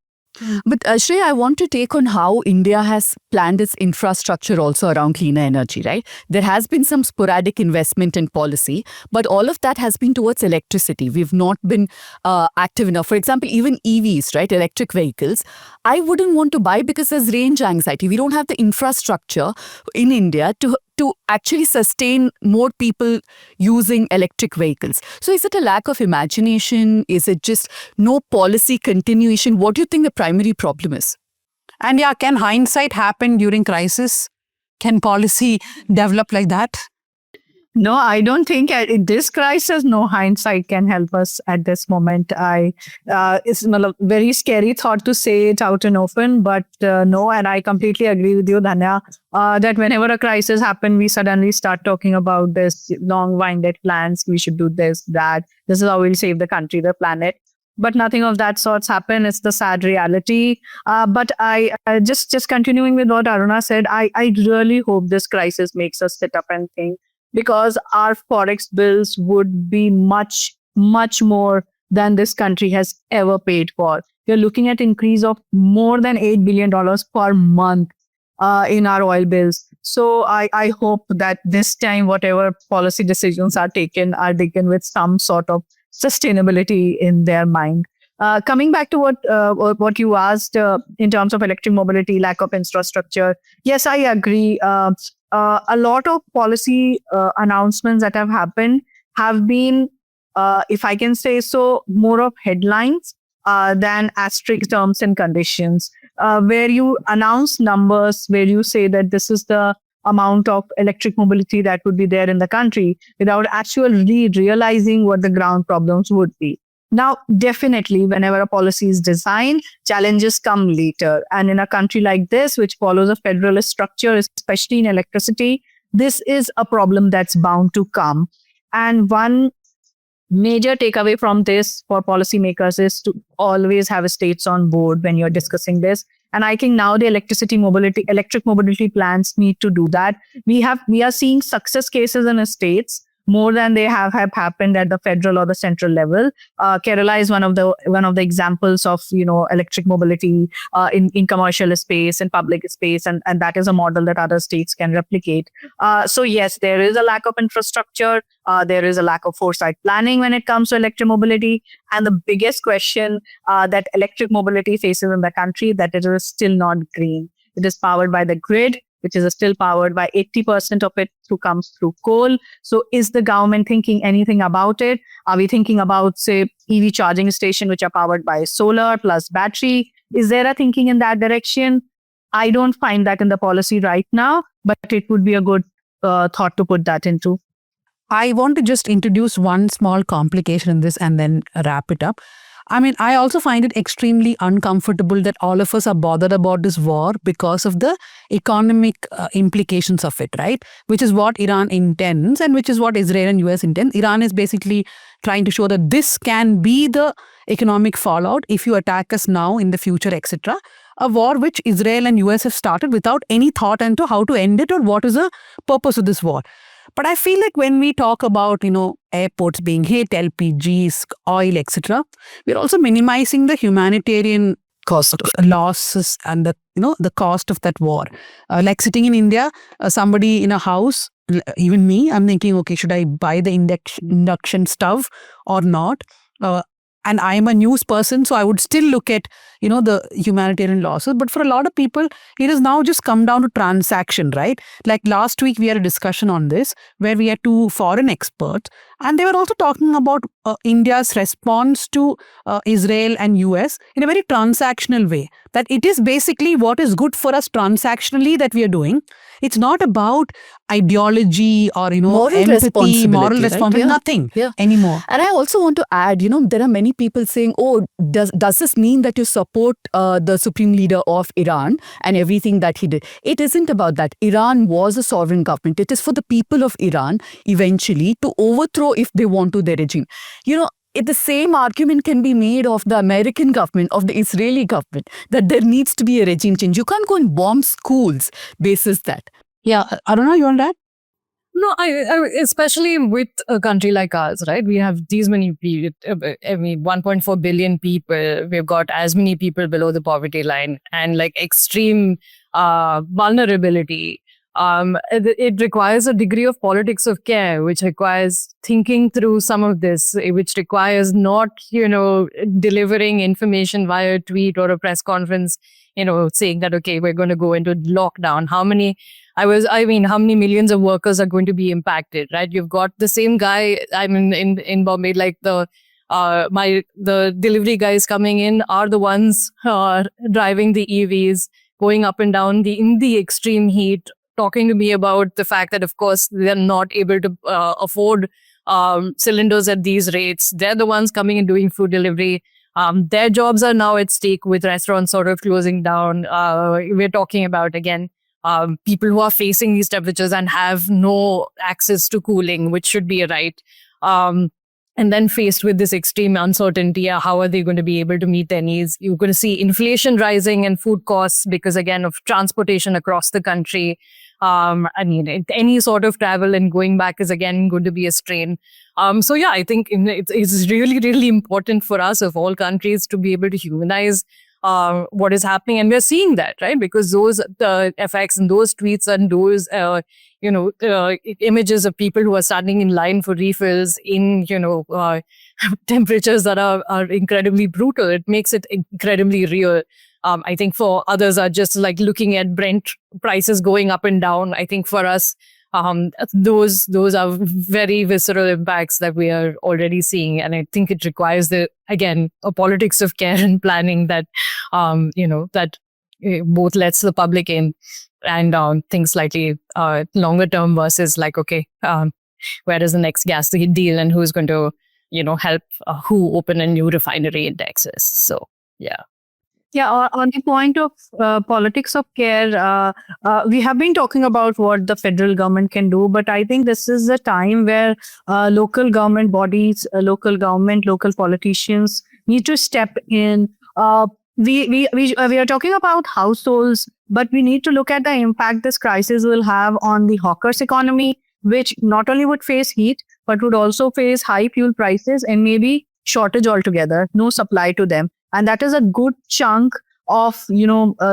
But Shreya, I want to take on how India has planned its infrastructure also around cleaner energy, right? There has been some sporadic investment in policy, but all of that has been towards electricity. We've not been active enough. For example, even EVs, right? Electric vehicles. I wouldn't want to buy because there's range anxiety. We don't have the infrastructure in India to actually sustain more people using electric vehicles. So is it a lack of imagination? Is it just no policy continuation? What do you think the primary problem is? And yeah, can hindsight happen during crisis? Can policy develop like that? No, I don't think in this crisis, no hindsight can help us at this moment. It's a very scary thought to say it out and open, but no, and I completely agree with you, Dhanya, that whenever a crisis happens, we suddenly start talking about this long-winded plans. We should do this, that. This is how we'll save the country, the planet. But nothing of that sorts happen. It's the sad reality. But I just continuing with what Aruna said, I really hope this crisis makes us sit up and think, because our forex bills would be much, much more than this country has ever paid for. We're looking at increase of more than $8 billion per month in our oil bills. So I hope that this time, whatever policy decisions are taken with some sort of sustainability in their mind. Coming back to what you asked in terms of electric mobility, lack of infrastructure. Yes, I agree. A lot of policy announcements that have happened have been, if I can say so, more of headlines than asterisk terms and conditions, where you announce numbers, where you say that this is the amount of electric mobility that would be there in the country without actually realizing what the ground problems would be. Now, definitely, whenever a policy is designed, challenges come later. And in a country like this, which follows a federalist structure, especially in electricity, this is a problem that's bound to come. And one major takeaway from this for policymakers is to always have states on board when you're discussing this. And I think now the electric mobility plans need to do that. We are seeing success cases in the states more than they have happened at the federal or the central level. Kerala is one of the examples of electric mobility in commercial space and public space, and that is a model that other states can replicate. So yes, there is a lack of infrastructure. There is a lack of foresight planning when it comes to electric mobility, and the biggest question that electric mobility faces in the country, that it is still not green. It is powered by the grid, which is still powered by 80% of it comes through coal. So is the government thinking anything about it? Are we thinking about, say, EV charging station, which are powered by solar plus battery? Is there a thinking in that direction? I don't find that in the policy right now, but it would be a good thought to put that into. I want to just introduce one small complication in this and then wrap it up. I mean, I also find it extremely uncomfortable that all of us are bothered about this war because of the economic implications of it, right? Which is what Iran intends and which is what Israel and US intend. Iran is basically trying to show that this can be the economic fallout if you attack us now, in the future, etc. A war which Israel and US have started without any thought into how to end it or what is the purpose of this war. But I feel like when we talk about, airports being hit, LPGs, oil, etc., we're also minimizing the humanitarian cost of losses and the cost of that war. Like sitting in India, somebody in a house, even me, I'm thinking, okay, should I buy the induction stove or not? And I'm a news person, so I would still look at, the humanitarian losses. But for a lot of people, it has now just come down to transaction, right? Like last week, we had a discussion on this where we had two foreign experts, and they were also talking about India's response to Israel and US in a very transactional way. That it is basically what is good for us transactionally that we are doing. It's not about ideology or, Moral empathy, responsibility, moral right? responsibility, Yeah. nothing Yeah. anymore. And I also want to add, there are many people saying, oh, does this mean that you support the supreme leader of Iran and everything that he did? It isn't about that. Iran was a sovereign government. It is for the people of Iran eventually to overthrow if they want to their regime. The same argument can be made of the American government, of the Israeli government, that there needs to be a regime change. You can't go and bomb schools basis that. Yeah, Aruna, you want that? No, especially with a country like ours, right? We have these many people, 1.4 billion people. We've got as many people below the poverty line and like extreme vulnerability. It requires a degree of politics of care, which requires thinking through some of this, which requires not, delivering information via a tweet or a press conference, saying that, okay, we're going to go into lockdown. How many millions of workers are going to be impacted, right? You've got the same guy, in Bombay, like the delivery guys coming in are the ones driving the EVs, going up and down in the extreme heat, talking to me about the fact that, of course, they're not able to afford cylinders at these rates. They're the ones coming and doing food delivery. Their jobs are now at stake with restaurants sort of closing down. We're talking about, again, people who are facing these temperatures and have no access to cooling, which should be a right. And then faced with this extreme uncertainty, how are they going to be able to meet their needs? You're going to see inflation rising and food costs because, again, of transportation across the country. Any sort of travel and going back is, again, going to be a strain. So, yeah, I think it's really, really important for us, of all countries, to be able to humanize what is happening. And we're seeing that, right? Because those effects and those tweets and those, images of people who are standing in line for refills in, temperatures that are incredibly brutal. It makes it incredibly real. I think for others are just like looking at Brent prices going up and down. I think for us, those are very visceral impacts that we are already seeing. And I think it requires a politics of care and planning that, that both lets the public in and think slightly longer term versus like, okay, where is the next gas deal and who's going to, help who open a new refinery in Texas. So, yeah. Yeah, on the point of politics of care, we have been talking about what the federal government can do, but I think this is a time where local government bodies, local politicians need to step in. We are talking about households, but we need to look at the impact this crisis will have on the hawkers economy, which not only would face heat, but would also face high fuel prices and maybe shortage altogether, no supply to them. And that is a good chunk of,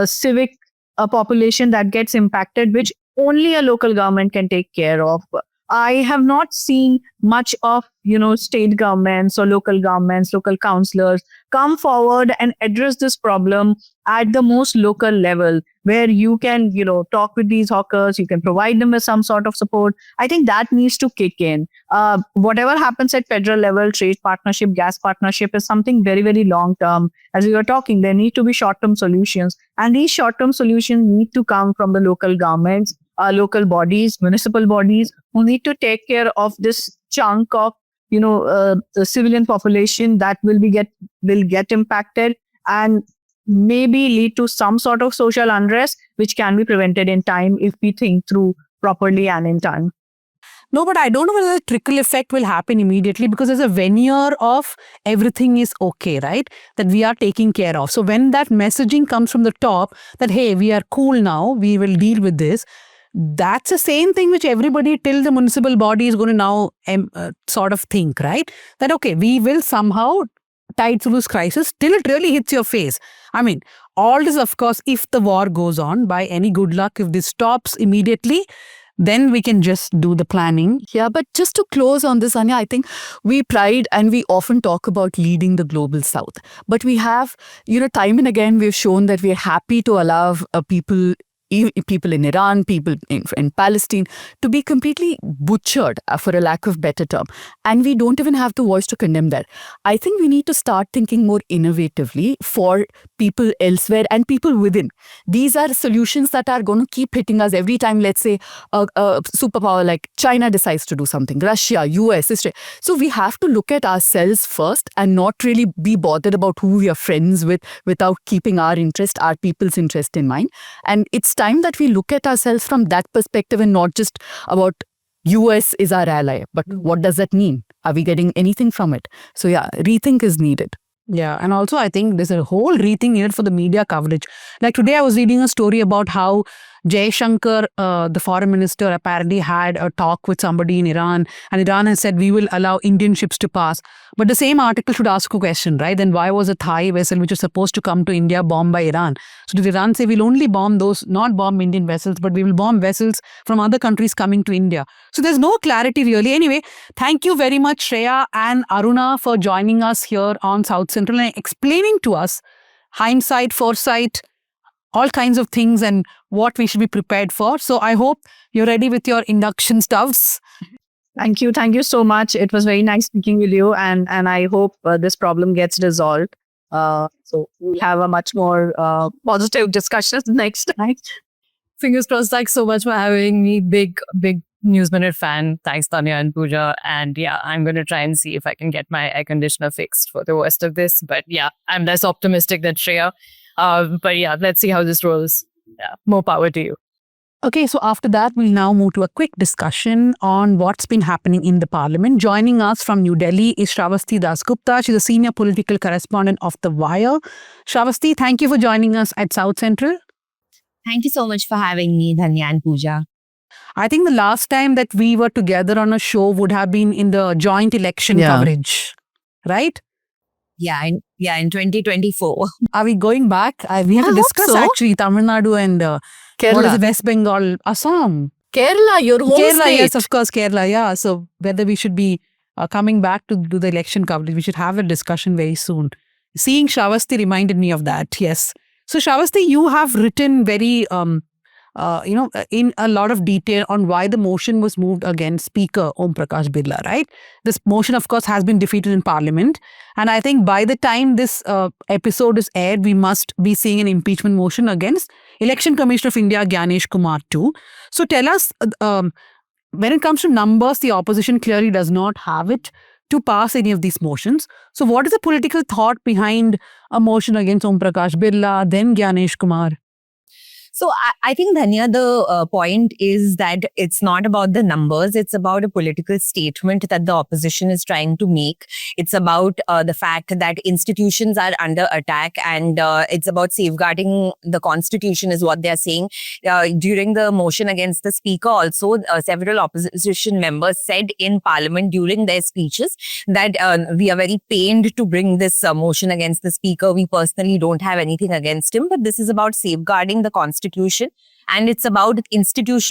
civic population that gets impacted, which only a local government can take care of. I have not seen much of, state governments or local governments, local councillors come forward and address this problem at the most local level, where you can, talk with these hawkers, you can provide them with some sort of support. I think that needs to kick in. Whatever happens at federal level, trade partnership, gas partnership is something very, very long term. As we were talking, there need to be short-term solutions. And these short-term solutions need to come from the local governments, local bodies, municipal bodies, who need to take care of this chunk of, the civilian population that will get impacted and maybe lead to some sort of social unrest, which can be prevented in time if we think through properly and in time. No, but I don't know whether the trickle effect will happen immediately, because there's a veneer of everything is okay, right? That we are taking care of. So when that messaging comes from the top that, hey, we are cool now, we will deal with this, that's the same thing which everybody till the municipal body is going to now sort of think, right? That, okay, we will somehow tide through this crisis till it really hits your face. I mean, all this, of course, if the war goes on, by any good luck, if this stops immediately, then we can just do the planning. Yeah, but just to close on this, Anya, I think we pride and we often talk about leading the global south. But we have, time and again, we've shown that we're happy to allow people people in Iran, people in Palestine, to be completely butchered, for a lack of better term. And we don't even have the voice to condemn that. I think we need to start thinking more innovatively for people elsewhere and people within. These are solutions that are going to keep hitting us every time, let's say, a superpower like China decides to do something, Russia, US, Israel. So we have to look at ourselves first and not really be bothered about who we are friends with without keeping our interest, our people's interest in mind. And it's time that we look at ourselves from that perspective and not just about US is our ally. But what does that mean? Are we getting anything from it? So yeah, rethink is needed. Yeah, and also I think there's a whole rethink needed for the media coverage. Like today I was reading a story about how Jaishankar, the foreign minister, apparently had a talk with somebody in Iran, and Iran has said we will allow Indian ships to pass. But the same article should ask a question, right? Then why was a Thai vessel which was supposed to come to India bombed by Iran? So did Iran say we'll only bomb those, not bomb Indian vessels, but we will bomb vessels from other countries coming to India? So there's no clarity really. Anyway, thank you very much Shreya and Aruna for joining us here on South Central and explaining to us hindsight, foresight, all kinds of things and what we should be prepared for. So I hope you're ready with your induction stuffs. Thank you. Thank you so much. It was very nice speaking with you. And I hope this problem gets resolved. So we'll have a much more positive discussion next time. Fingers crossed. Thanks so much for having me. Big News Minute fan. Thanks, Tanya and Pooja. And yeah, I'm going to try and see if I can get my air conditioner fixed for the rest of this. But yeah, I'm less optimistic than Shreya. But yeah, let's see how this rolls. Yeah, more power to you. Okay, so after that, we'll now move to a quick discussion on what's been happening in the parliament. Joining us from New Delhi is Shravasti Dasgupta. She's a senior political correspondent of The Wire. Shravasti, thank you for joining us at South Central. Thank you so much for having me, Dhanya and Pooja. I think the last time that we were together on a show would have been in the joint election coverage, right? Yeah, in 2024. Are we going back? We have to hope discuss so. actually Tamil Nadu and what is it, West Bengal, Assam. Kerala, your home Kerala, state. yes, of course, Kerala, yeah. So whether we should be coming back to do the election coverage, we should have a discussion very soon. Seeing Shravasti reminded me of that, yes. So Shravasti, you have written very, in a lot of detail on why the motion was moved against Speaker Om Prakash Birla, right? This motion, of course, has been defeated in Parliament. And I think by the time this episode is aired, we must be seeing an impeachment motion against Election Commissioner of India, Gyanesh Kumar too. So tell us, when it comes to numbers, the opposition clearly does not have it to pass any of these motions. So what is the political thought behind a motion against Om Prakash Birla, then Gyanesh Kumar? So I think, Dhanya, the point is that it's not about the numbers. It's about a political statement that the opposition is trying to make. It's about the fact that institutions are under attack, and it's about safeguarding the constitution is what they're saying. During the motion against the speaker also, several opposition members said in parliament during their speeches that we are very pained to bring this motion against the speaker. We personally don't have anything against him, but this is about safeguarding the constitution. And it's about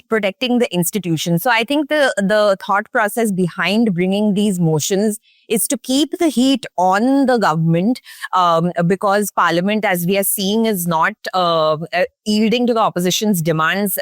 protecting the institution. So I think the thought process behind bringing these motions is to keep the heat on the government, because Parliament, as we are seeing, is not yielding to the opposition's demands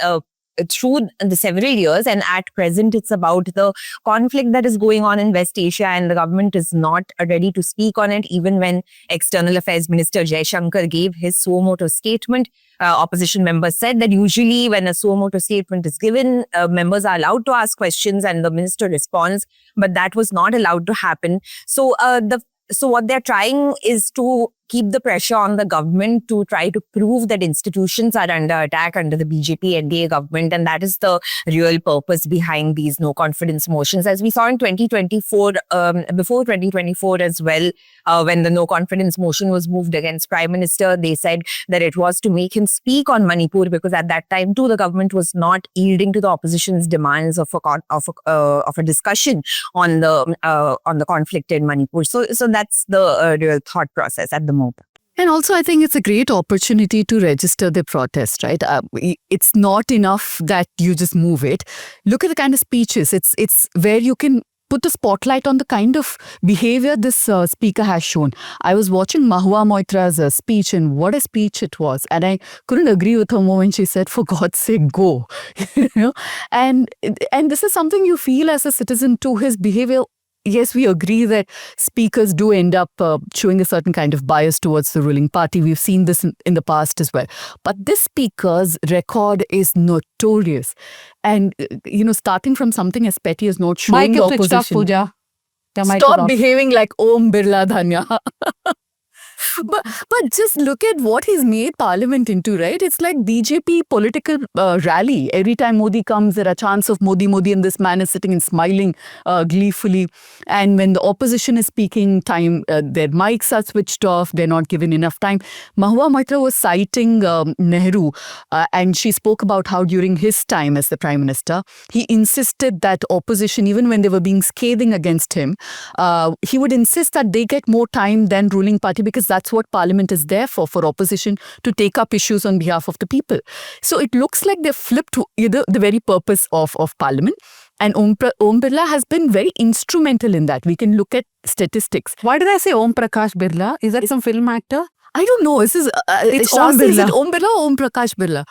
through the several years. And at present, it's about the conflict that is going on in West Asia, and the government is not ready to speak on it. Even when External Affairs Minister Jaishankar gave his suo motu statement, opposition members said that usually when a suo motu statement is given, members are allowed to ask questions and the minister responds, but that was not allowed to happen. So what they're trying is to keep the pressure on the government to try to prove that institutions are under attack under the BJP NDA government. And that is the real purpose behind these no confidence motions. As we saw in 2024, before 2024 as well, when the no confidence motion was moved against Prime Minister, they said that it was to make him speak on Manipur, because at that time too, the government was not yielding to the opposition's demands of a discussion on the conflict in Manipur. So that's the real thought process at the moment. And also, I think it's a great opportunity to register the protest, right? It's not enough that you just move it. Look at the kind of speeches. It's where you can put a spotlight on the kind of behavior this speaker has shown. I was watching Mahua Moitra's speech, and what a speech it was. And I couldn't agree with her more when she said, for God's sake, go. You know? And this is something you feel as a citizen too, his behavior. Yes, we agree that speakers do end up showing a certain kind of bias towards the ruling party. We've seen this in the past as well. But this speaker's record is notorious. And, starting from something as petty as not showing Mic the is switched off, opposition. Pooja. Your mic is Stop off. behaving like Om Birla Dhanya. But just look at what he's made Parliament into, right? It's like BJP political rally. Every time Modi comes, there are chants of Modi, Modi, and this man is sitting and smiling gleefully. And when the opposition is speaking, their mics are switched off. They're not given enough time. Mahua Moitra was citing Nehru, and she spoke about how during his time as the Prime Minister, he insisted that opposition, even when they were being scathing against him, he would insist that they get more time than ruling party, because that's what Parliament is there for opposition to take up issues on behalf of the people. So it looks like they've flipped the very purpose of Parliament. And Om Birla has been very instrumental in that. We can look at statistics. Why did I say Om Prakash Birla? Is that some film actor? I don't know. This is It's Shah Om says it Birla. Om Birla or Om Prakash Birla?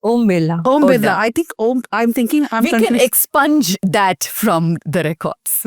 Om Birla. Om Oh, Birla. yeah. I think I'm thinking I'm We can confused. expunge that from the records.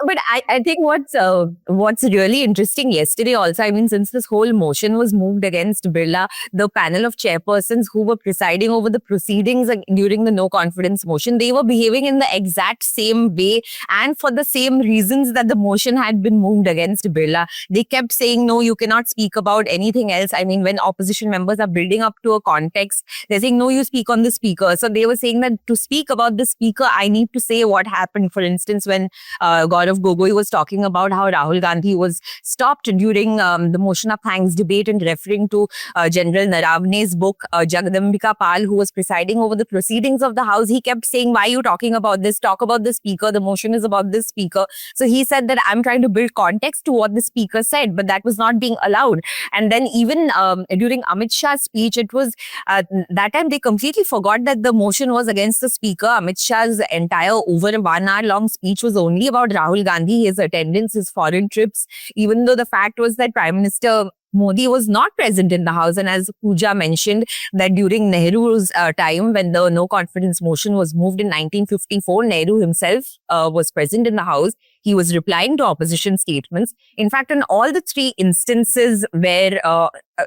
But I think what's really interesting yesterday also, I mean, since this whole motion was moved against Birla, the panel of chairpersons who were presiding over the proceedings during the no confidence motion, they were behaving in the exact same way and for the same reasons that the motion had been moved against Birla. They kept saying, no, you cannot speak about anything else. I mean, when opposition members are building up to a context, they're saying, no, you speak on the speaker. So they were saying that to speak about the speaker, I need to say what happened. For instance, when Gaurav Gogoi was talking about how Rahul Gandhi was stopped during the motion of thanks debate and referring to General Naravne's book, Jagadambika Pal, who was presiding over the proceedings of the House, he kept saying, why are you talking about this? Talk about the speaker. The motion is about this speaker. So he said that I'm trying to build context to what the speaker said, but that was not being allowed. And then even during Amit Shah's speech, it was that time they completely forgot that the motion was against the speaker. Amit Shah's entire over 1 hour long speech was only about Rahul Gandhi, his attendance, his foreign trips, even though the fact was that Prime Minister Modi was not present in the House. And as Pooja mentioned, that during Nehru's time, when the no confidence motion was moved in 1954, Nehru himself was present in the House. He was replying to opposition statements. In fact, in all the 3 instances where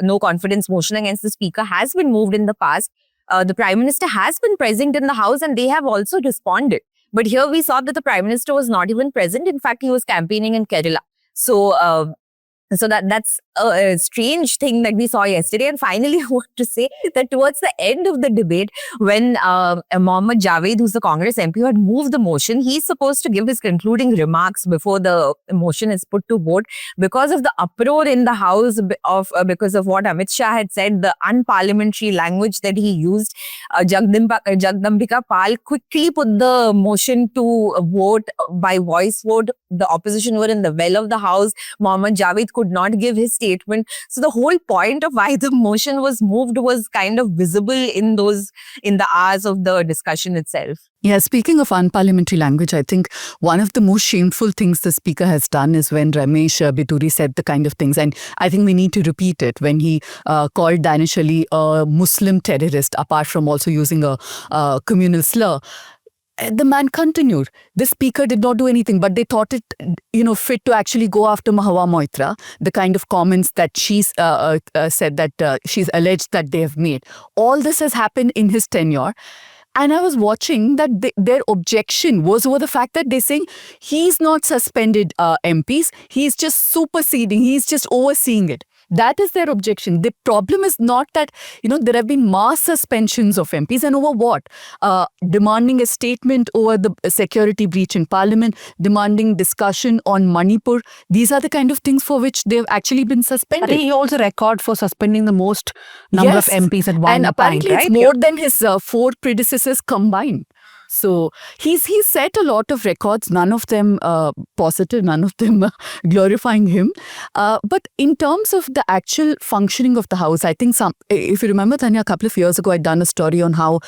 no confidence motion against the speaker has been moved in the past, the Prime Minister has been present in the House and they have also responded. But here we saw that the Prime Minister was not even present. In fact, he was campaigning in Kerala. So that's a strange thing that we saw yesterday. And finally, I want to say that towards the end of the debate, when Mohammad Javed, who's the Congress MP, had moved the motion, he's supposed to give his concluding remarks before the motion is put to vote. Because of the uproar in the House, because of what Amit Shah had said, the unparliamentary language that he used, Jagadambika Pal quickly put the motion to vote by voice vote. The opposition were in the well of the House. Mohammad Javed could not give his statement. So the whole point of why the motion was moved was kind of visible in the hours of the discussion itself. Yeah, speaking of unparliamentary language, I think one of the most shameful things the speaker has done is when Ramesh Bituri said the kind of things, and I think we need to repeat it, when he called Danish Ali a Muslim terrorist, apart from also using a communal slur. The man continued. The speaker did not do anything, but they thought it, fit to actually go after Mahua Moitra, the kind of comments that she's said that she's alleged that they have made. All this has happened in his tenure. And I was watching that their objection was over the fact that they're saying he's not suspended MPs, he's just superseding, he's just overseeing it. That is their objection. The problem is not that, there have been mass suspensions of MPs, and over what? Demanding a statement over the security breach in Parliament, demanding discussion on Manipur. These are the kind of things for which they've actually been I suspended. think he holds a record for suspending the most number Yes. of MPs at one And time, apparently right? it's more than his 4 predecessors combined. So he's set a lot of records, none of them positive, none of them glorifying him. But in terms of the actual functioning of the House, I think if you remember, Tanya, a couple of years ago, I'd done a story on how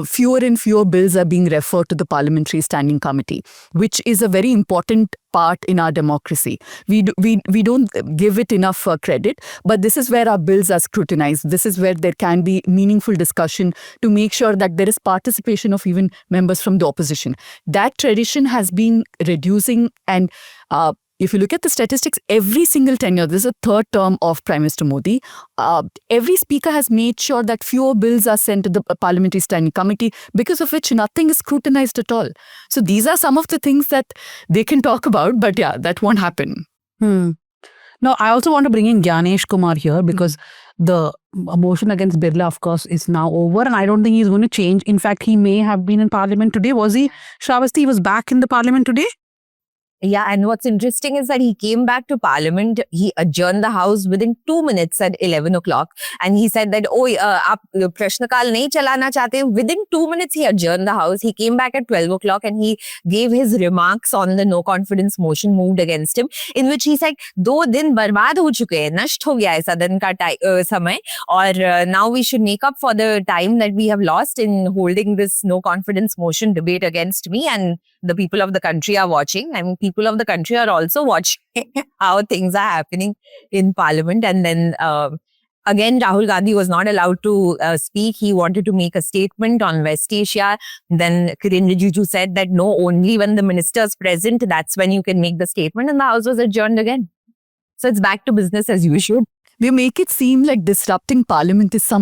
fewer and fewer bills are being referred to the Parliamentary Standing Committee, which is a very important part in our democracy. We don't give it enough credit, but this is where our bills are scrutinized. This is where there can be meaningful discussion to make sure that there is participation of even members from the opposition. That tradition has been reducing, and if you look at the statistics, every single tenure, this is the third term of Prime Minister Modi, every speaker has made sure that fewer bills are sent to the Parliamentary Standing Committee, because of which nothing is scrutinized at all. So these are some of the things that they can talk about, but yeah, that won't happen. Now, I also want to bring in Gyanesh Kumar here, because the motion against Birla, of course, is now over, and I don't think he's going to change. In fact, he may have been in Parliament today. Was he? Shravasti was back in the Parliament today? Yeah, and what's interesting is that he came back to Parliament. He adjourned the House within 2 minutes at 11 o'clock. And he said that, aap Prashnakal nahi chalana chahte. Within 2 minutes, he adjourned the House. He came back at 12 o'clock and he gave his remarks on the no confidence motion moved against him, in which he said, 2 दिन बर्बाद हो चुके हैं, नष्ट हो गया है सदन का समय, और now we should make up for the time that we have lost in holding this no confidence motion debate against me, and the people of the country are watching. I mean, people of the country are also watching how things are happening in Parliament. And then again, Rahul Gandhi was not allowed to speak. He wanted to make a statement on West Asia. Then Kiren Rijiju said that no, only when the minister is present, that's when you can make the statement. And the House was adjourned again. So it's back to business as usual. They make it seem like disrupting Parliament is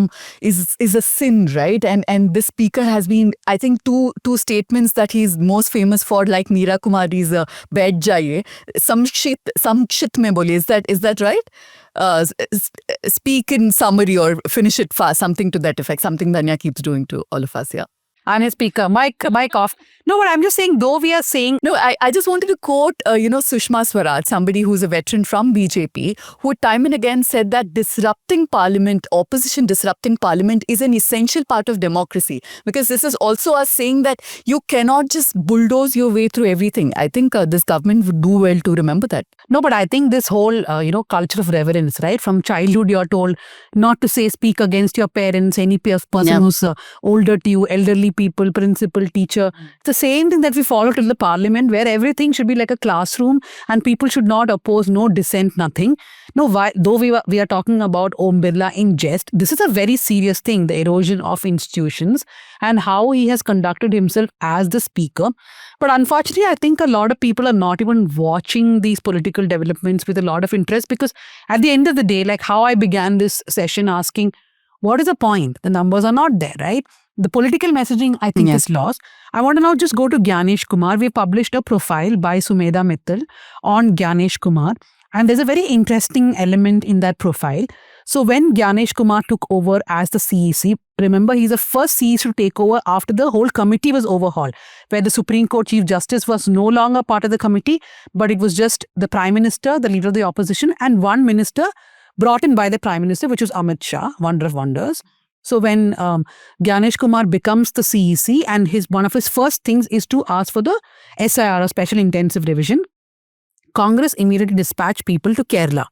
a sin, right? And this speaker has been, I think, two statements that he's most famous for, like Meera Kumari's "Baith Jaiye," samkshit mein boli. Is that right? Speak in summary or finish it fast, something to that effect. Something Danya keeps doing to all of us. Yeah. And his speaker, mic off. No, but I'm just saying, though we are saying... No, I just wanted to quote, Sushma Swaraj, somebody who's a veteran from BJP, who time and again said that disrupting Parliament, opposition disrupting Parliament is an essential part of democracy. Because this is also us saying that you cannot just bulldoze your way through everything. I think this government would do well to remember that. No, but I think this whole, culture of reverence, right? From childhood, you're told not to speak against your parents, any person who's older to you, elderly people, principal, teacher. It's the same thing that we follow till the Parliament, where everything should be like a classroom and people should not oppose, no dissent, nothing. No, though we are talking about Om Birla in jest, this is a very serious thing, the erosion of institutions and how he has conducted himself as the speaker. But unfortunately, I think a lot of people are not even watching these political developments with a lot of interest, because at the end of the day, like how I began this session asking, what is the point? The numbers are not there, right? The political messaging, I think, is lost. I want to now just go to Gyanesh Kumar. We published a profile by Sumedha Mittal on Gyanesh Kumar. And there's a very interesting element in that profile. So when Gyanesh Kumar took over as the CEC, remember he's the first CEC to take over after the whole committee was overhauled, where the Supreme Court Chief Justice was no longer part of the committee, but it was just the Prime Minister, the leader of the opposition, and one minister brought in by the Prime Minister, which was Amit Shah, wonder of wonders. So when Gyanesh Kumar becomes the CEC, and one of his first things is to ask for the SIR, Special Intensive Revision, Congress immediately dispatched people to Kerala,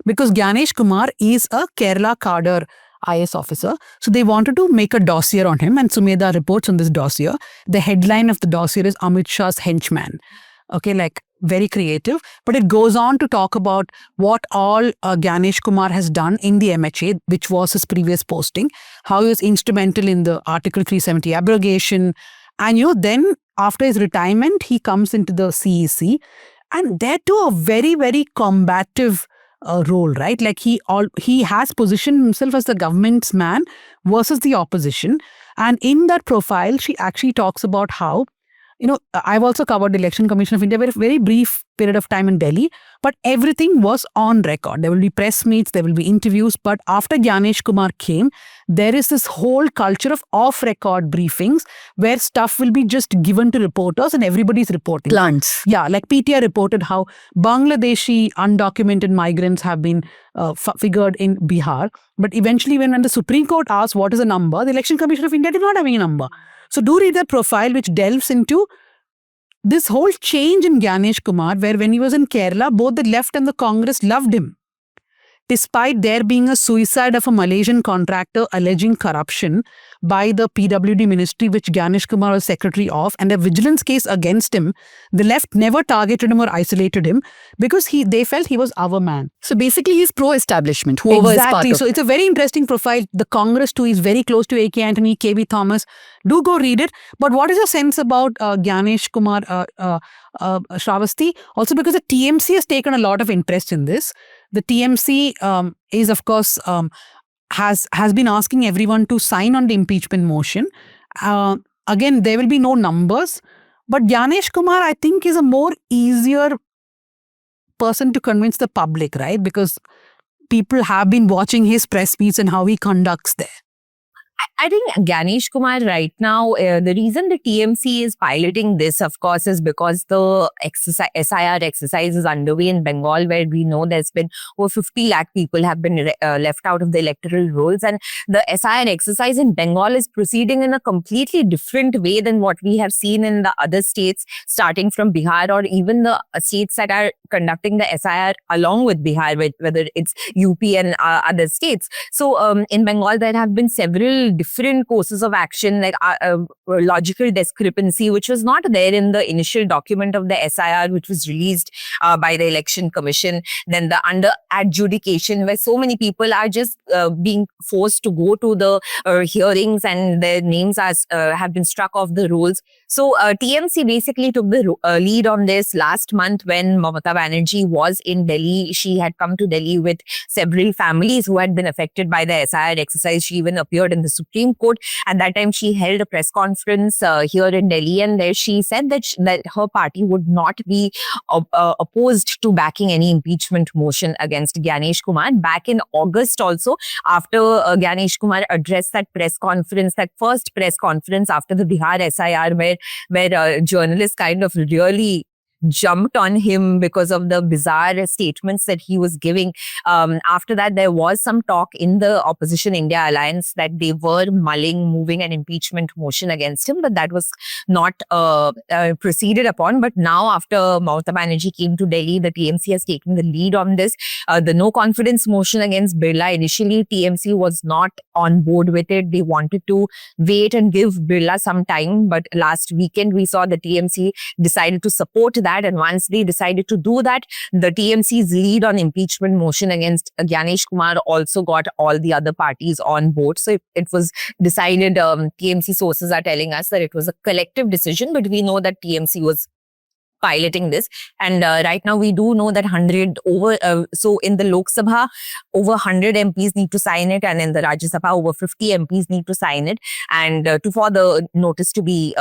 because Gyanesh Kumar is a Kerala cadre IS officer. So they wanted to make a dossier on him, and Sumedha reports on this dossier. The headline of the dossier is Amit Shah's henchman. Okay, like very creative. But it goes on to talk about what all Gyanesh Kumar has done in the MHA, which was his previous posting, how he was instrumental in the Article 370 abrogation. And then after his retirement, he comes into the CEC, and there too a very, very combative role, right? Like he has positioned himself as the government's man versus the opposition. And in that profile, she actually talks about how, I've also covered the Election Commission of India, very brief period of time in Delhi, but everything was on record. There will be press meets, there will be interviews. But after Gyanesh Kumar came, there is this whole culture of off-record briefings where stuff will be just given to reporters and everybody's reporting. Plants. Yeah, like PTI reported how Bangladeshi undocumented migrants have been figured in Bihar. But eventually, when the Supreme Court asked what is the number, the Election Commission of India did not have any number. So do read that profile, which delves into this whole change in Gyanesh Kumar, where when he was in Kerala, both the left and the Congress loved him. Despite there being a suicide of a Malaysian contractor alleging corruption by the PWD ministry, which Gyanesh Kumar was secretary of, and a vigilance case against him, the left never targeted him or isolated him because they felt he was our man. So basically, he's pro-establishment, whoever is part Exactly. of. So it's a very interesting profile. The Congress too is very close to A.K. Antony, K.V. Thomas. Do go read it. But what is your sense about Gyanesh Kumar Shravasti? Also because the TMC has taken a lot of interest in this. The TMC is, of course, has been asking everyone to sign on the impeachment motion. Again, there will be no numbers. But Gyanesh Kumar, I think, is a more easier person to convince the public, right? Because people have been watching his press meets and how he conducts there. I think Gyanesh Kumar right now, the reason the TMC is piloting this, of course, is because the SIR exercise is underway in Bengal, where we know there's been over 50 lakh people have been left out of the electoral rolls. And the SIR exercise in Bengal is proceeding in a completely different way than what we have seen in the other states, starting from Bihar or even the states that are conducting the SIR along with Bihar, whether it's UP and other states. So in Bengal, there have been several different courses of action, like logical discrepancy, which was not there in the initial document of the SIR, which was released by the Election Commission. Then the under adjudication, where so many people are just being forced to go to the hearings and their names have been struck off the rolls. So TMC basically took the lead on this last month when Mamata Banerjee was in Delhi. She had come to Delhi with several families who had been affected by the SIR exercise. She even appeared in the Supreme Court. At that time, she held a press conference here in Delhi, and there she said that her party would not be opposed to backing any impeachment motion against Gyanesh Kumar. Back in August also, after Gyanesh Kumar addressed that press conference, that first press conference after the Bihar SIR, where journalists kind of really jumped on him because of the bizarre statements that he was giving. After that, there was some talk in the Opposition India Alliance that they were moving an impeachment motion against him, but that was not proceeded upon. But now, after Mamata Banerjee came to Delhi, the TMC has taken the lead on this. The no confidence motion against Birla, initially TMC was not on board with it. They wanted to wait and give Birla some time, but last weekend we saw the TMC decided to support that, and once they decided to do that, the TMC's lead on impeachment motion against Gyanesh Kumar also got all the other parties on board. So it was decided, TMC sources are telling us that it was a collective decision, but we know that TMC was piloting this. And right now we do know that so in the Lok Sabha, over 100 MPs need to sign it, and in the Rajya Sabha, over 50 MPs need to sign it, and for the notice to be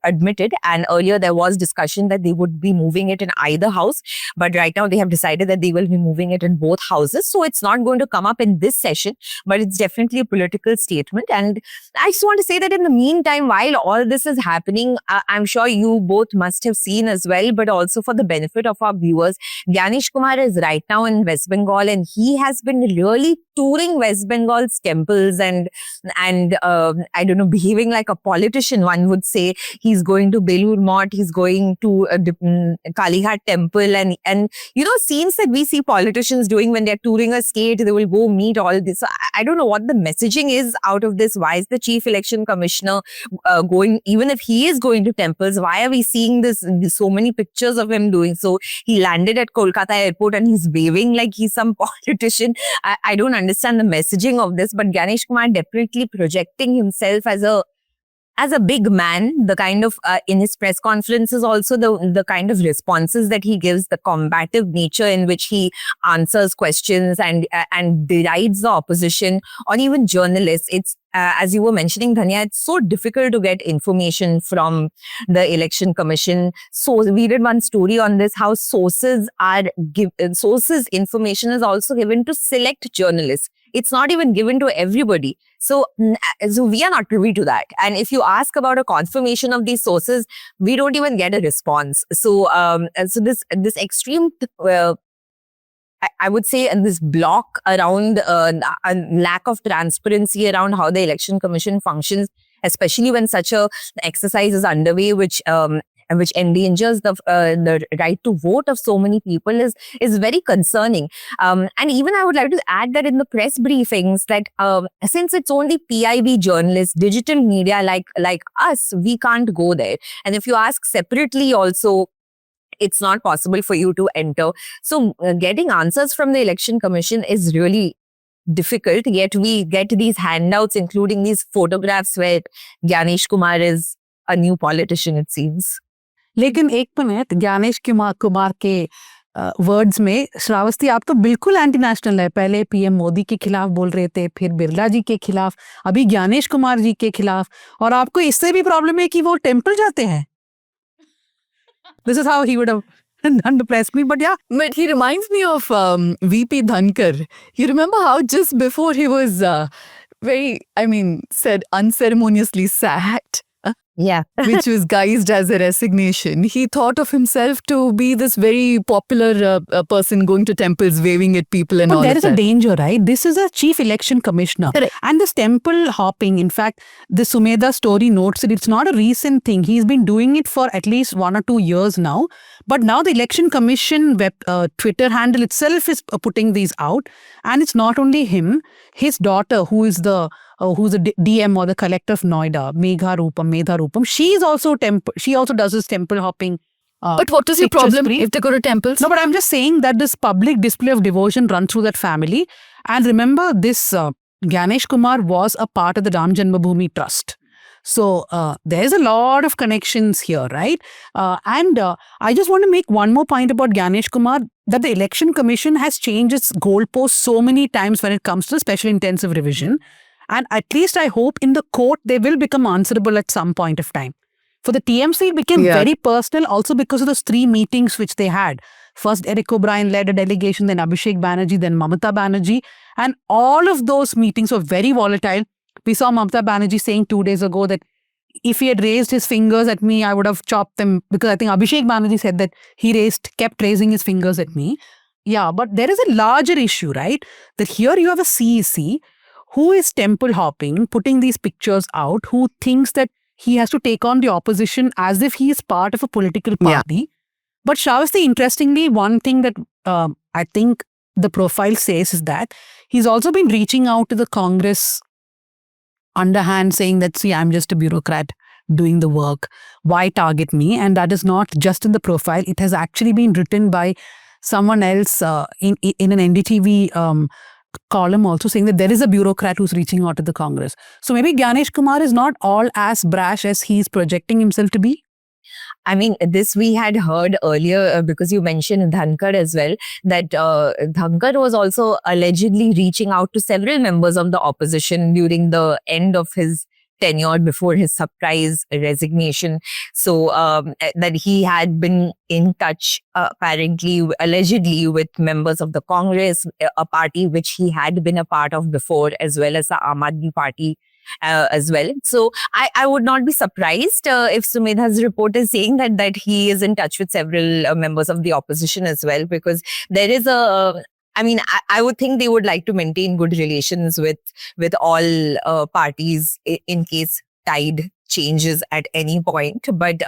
admitted. And earlier there was discussion that they would be moving it in either house, but right now they have decided that they will be moving it in both houses. So it's not going to come up in this session, but it's definitely a political statement. And I just want to say that in the meantime, while all this is happening, I'm sure you both must have seen as well, but also for the benefit of our viewers, Gyanesh Kumar is right now in West Bengal, and he has been really touring West Bengal's temples and I don't know, behaving like a politician, one would say. He's going to Belur Math, he's going to Kalighat temple, and you know, scenes that we see politicians doing when they're touring a state. They will go meet all this. So I don't know what the messaging is out of this. Why is the Chief Election Commissioner going, even if he is going to temples, why are we seeing so many pictures of him doing so? He landed at Kolkata airport and he's waving like he's some politician. I don't understand the messaging of this, but Gyanesh Kumar definitely projecting himself as as a big man, the kind of in his press conferences, also the kind of responses that he gives, the combative nature in which he answers questions and derides the opposition or even journalists. It's as you were mentioning, Dhanya, it's so difficult to get information from the Election Commission. So we did one story on this, how sources information is also given to select journalists. It's not even given to everybody. So we are not privy to that. And if you ask about a confirmation of these sources, we don't even get a response. So this extreme I would say, and this block around a lack of transparency around how the Election Commission functions, especially when such a exercise is underway, which endangers the right to vote of so many people, is very concerning. And even I would like to add that in the press briefings, that since it's only PIB journalists, digital media like us, we can't go there. And if you ask separately also, it's not possible for you to enter. So getting answers from the Election Commission is really difficult. Yet we get these handouts, including these photographs where Gyanesh Kumar is a new politician, it seems. लेकिन एक minute, Gyanesh Kumar के words में, श्रावस्ती आप तो बिल्कुल anti national है. पहले PM Modi के खिलाफ बोल रहे थे, फिर बिरला जी के खिलाफ, अभी ज्ञानेश कुमार जी के खिलाफ, और आपको इससे भी प्रॉब्लम है कि वो टेम्पल जाते हैं. This is how he would have done to press me, but yeah. But he reminds me of VP Dhankar. You remember how just before he was said unceremoniously sacked, Yeah. which was guised as a resignation, he thought of himself to be this very popular person going to temples, waving at people and But all there of is a that. danger, right? This is a chief election commissioner. Correct. And this temple hopping, in fact, the Sumedha story notes that it's not a recent thing. He's been doing it for at least 1 or 2 years now. But now the election commission Twitter handle itself is putting these out. And it's not only him, his daughter, who's a DM or the collector of Noida, Medha Roopam. She also does this temple hopping. But what is your picture problem spree. if they go to temples? No, but I'm just saying that this public display of devotion runs through that family. And remember, this Gyanesh Kumar was a part of the Ram Janmabhoomi Trust. So there's a lot of connections here, right? And I just want to make one more point about Gyanesh Kumar, that the Election Commission has changed its goalposts so many times when it comes to special intensive revision. And at least I hope in the court, they will become answerable at some point of time. For the TMC, it became very personal also because of those 3 meetings which they had. First, Eric O'Brien led a delegation, then Abhishek Banerjee, then Mamata Banerjee. And all of those meetings were very volatile. We saw Mamata Banerjee saying 2 days ago that if he had raised his fingers at me, I would have chopped them, because I think Abhishek Banerjee said that he kept raising his fingers at me. Yeah, but there is a larger issue, right? That here you have a CEC who is temple hopping, putting these pictures out, who thinks that he has to take on the opposition as if he is part of a political party. Yeah. But Shravasti, interestingly, one thing that I think the profile says is that he's also been reaching out to the Congress underhand, saying that, see, I'm just a bureaucrat doing the work. Why target me? And that is not just in the profile. It has actually been written by someone else in an NDTV column also, saying that there is a bureaucrat who's reaching out to the Congress. So maybe Gyanesh Kumar is not all as brash as he's projecting himself to be. I mean, this we had heard earlier because you mentioned Dhankar as well, that Dhankar was also allegedly reaching out to several members of the opposition during the end of his tenure before his surprise resignation. So that he had been in touch apparently, allegedly, with members of the Congress, a party which he had been a part of before, as well as the Aam Aadmi Party as well. So I would not be surprised if Sumedha's report is saying that he is in touch with several members of the opposition as well, because there is I would think they would like to maintain good relations with all parties in case tide changes at any point. But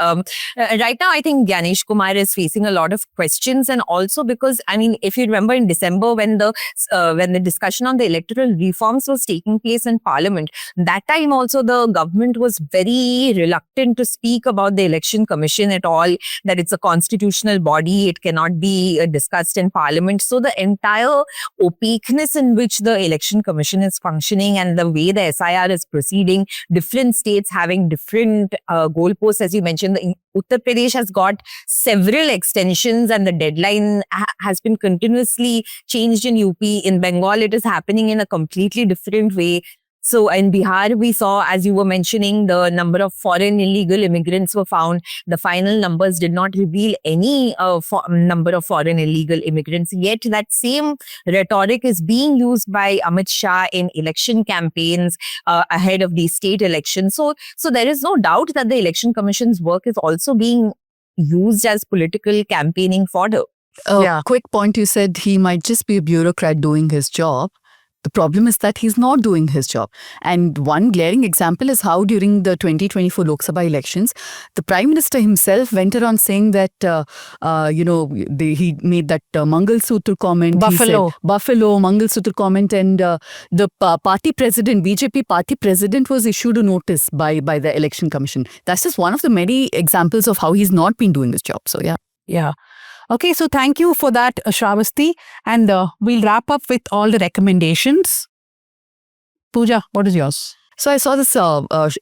right now, I think Gyanesh Kumar is facing a lot of questions, and also because, I mean, if you remember in December when the discussion on the electoral reforms was taking place in Parliament, that time also the government was very reluctant to speak about the Election Commission at all, that it's a constitutional body, it cannot be discussed in Parliament. So the entire opaqueness in which the Election Commission is functioning and the way the SIR is proceeding, different states having on different goalposts. As you mentioned, Uttar Pradesh has got several extensions and the deadline has been continuously changed in UP. In Bengal, it is happening in a completely different way. So in Bihar, we saw, as you were mentioning, the number of foreign illegal immigrants were found. The final numbers did not reveal any number of foreign illegal immigrants. Yet that same rhetoric is being used by Amit Shah in election campaigns ahead of the state elections. So there is no doubt that the Election Commission's work is also being used as political campaigning fodder. Quick point, you said he might just be a bureaucrat doing his job. The problem is that he's not doing his job. And one glaring example is how during the 2024 Lok Sabha elections, the Prime Minister himself went around saying that, he made that Mangal Sutra comment. Buffalo. Buffalo, Mangal Sutra comment. And the party president, BJP party president was issued a notice by the Election Commission. That's just one of the many examples of how he's not been doing his job. So, yeah. Yeah. Okay, so thank you for that, Shravasti. And we'll wrap up with all the recommendations. Pooja, what is yours? So I saw this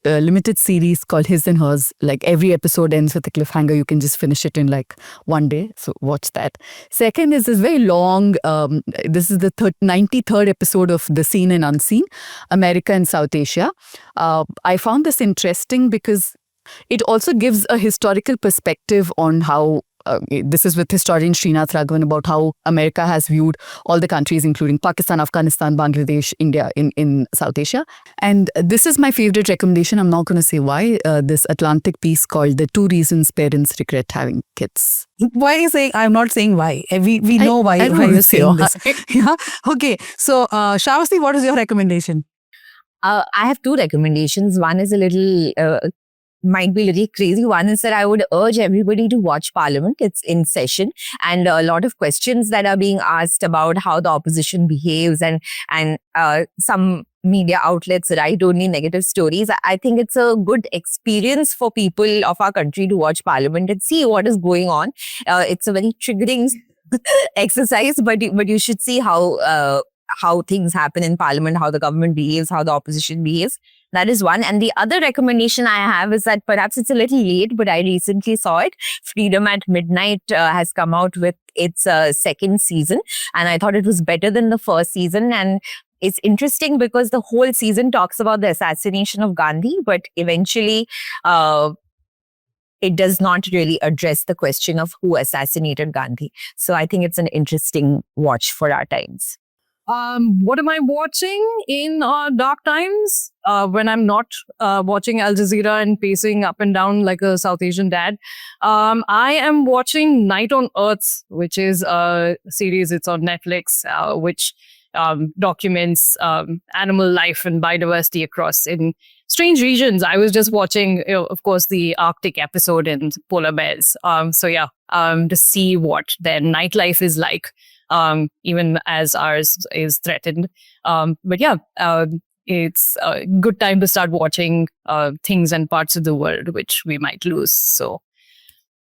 limited series called His and Hers. Like every episode ends with a cliffhanger. You can just finish it in like one day. So watch that. Second is this very long, this is the 93rd episode of The Seen and Unseen, America and South Asia. I found this interesting because it also gives a historical perspective on how this is with historian Srinath Raghavan about how America has viewed all the countries, including Pakistan, Afghanistan, Bangladesh, India in South Asia. And this is my favorite recommendation. I'm not going to say why. This Atlantic piece called The 2 Reasons Parents Regret Having Kids. Why are you saying? I'm not saying why. We know why you're saying this. Yeah. Okay. So, Shravasti, what is your recommendation? I have 2 recommendations. One is a little... might be a little crazy. One is that I would urge everybody to watch Parliament. It's in session, and a lot of questions that are being asked about how the opposition behaves, and some media outlets write only negative stories. I think it's a good experience for people of our country to watch Parliament and see what is going on. It's a very triggering exercise, but you should see how things happen in Parliament, how the government behaves, how the opposition behaves. That is one. And the other recommendation I have is that perhaps it's a little late, but I recently saw it. Freedom at Midnight has come out with its second season. And I thought it was better than the first season. And it's interesting because the whole season talks about the assassination of Gandhi, but eventually it does not really address the question of who assassinated Gandhi. So I think it's an interesting watch for our times. What am I watching in dark times when I'm not watching Al Jazeera and pacing up and down like a South Asian dad? I am watching Night on Earth, which is a series. It's on Netflix, which documents animal life and biodiversity across in strange regions. I was just watching, of course, the Arctic episode and polar bears. To see what their nightlife is like. Even as ours is threatened. It's a good time to start watching things and parts of the world which we might lose. So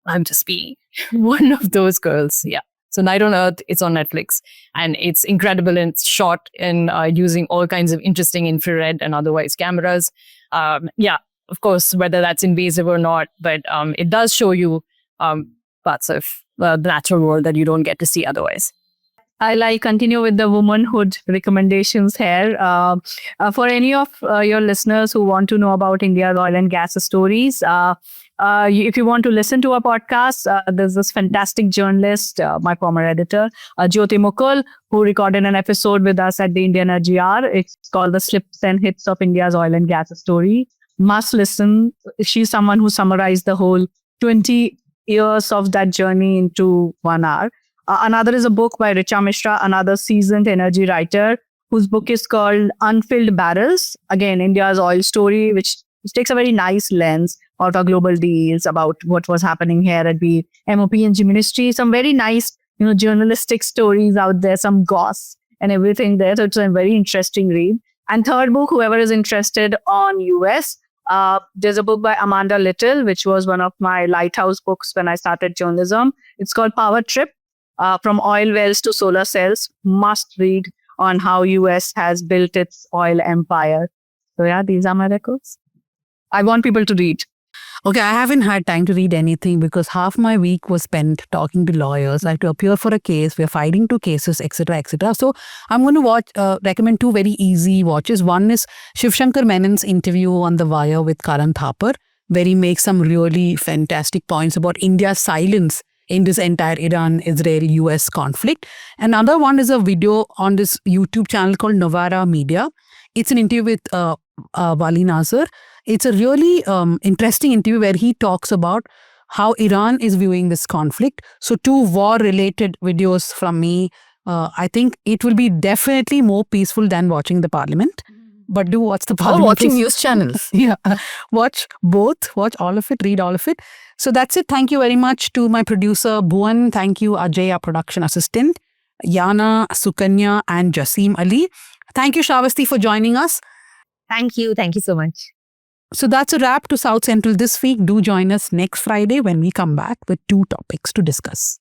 I'm just being one of those girls. Yeah. So Night on Earth, it's on Netflix and it's incredible and it's shot in using all kinds of interesting infrared and otherwise cameras. Of course, whether that's invasive or not, but it does show you parts of the natural world that you don't get to see otherwise. I'll continue with the womanhood recommendations here. For any of your listeners who want to know about India's oil and gas stories, if you want to listen to our podcast, there's this fantastic journalist, my former editor, Jyoti Mukul, who recorded an episode with us at the Indian Energy Hour. It's called The Slips and Hits of India's Oil and Gas Story. Must listen. She's someone who summarized the whole 20 years of that journey into 1 hour. Another is a book by Richa Mishra, another seasoned energy writer, whose book is called Unfilled Barrels. Again, India's oil story, which takes a very nice lens out of global deals about what was happening here at the MOPNG ministry. Some very nice, journalistic stories out there, some goss and everything there. So it's a very interesting read. And third book, whoever is interested on US, there's a book by Amanda Little, which was one of my lighthouse books when I started journalism. It's called Power Trip. From oil wells to solar cells, must read on how US has built its oil empire. So yeah, these are my records. I want people to read. Okay, I haven't had time to read anything because half my week was spent talking to lawyers. I had to appear for a case. We're fighting 2 cases, etc., etc. So I'm going to recommend 2 very easy watches. One is Shiv Shankar Menon's interview on The Wire with Karan Thapar, where he makes some really fantastic points about India's silence in this entire Iran-Israel-US conflict. Another one is a video on this YouTube channel called Novara Media. It's an interview with Wali Nasser. It's a really interesting interview where he talks about how Iran is viewing this conflict. So 2 war-related videos from me. I think it will be definitely more peaceful than watching the parliament. But do watch the Or parliament. watching news channels. Yeah, watch both, watch all of it, read all of it. So that's it. Thank you very much to my producer, Bhuvan. Thank you, Ajay, our production assistant, Yana, Sukanya, and Jasim Ali. Thank you, Shravasti, for joining us. Thank you. Thank you so much. So that's a wrap to South Central this week. Do join us next Friday when we come back with 2 topics to discuss.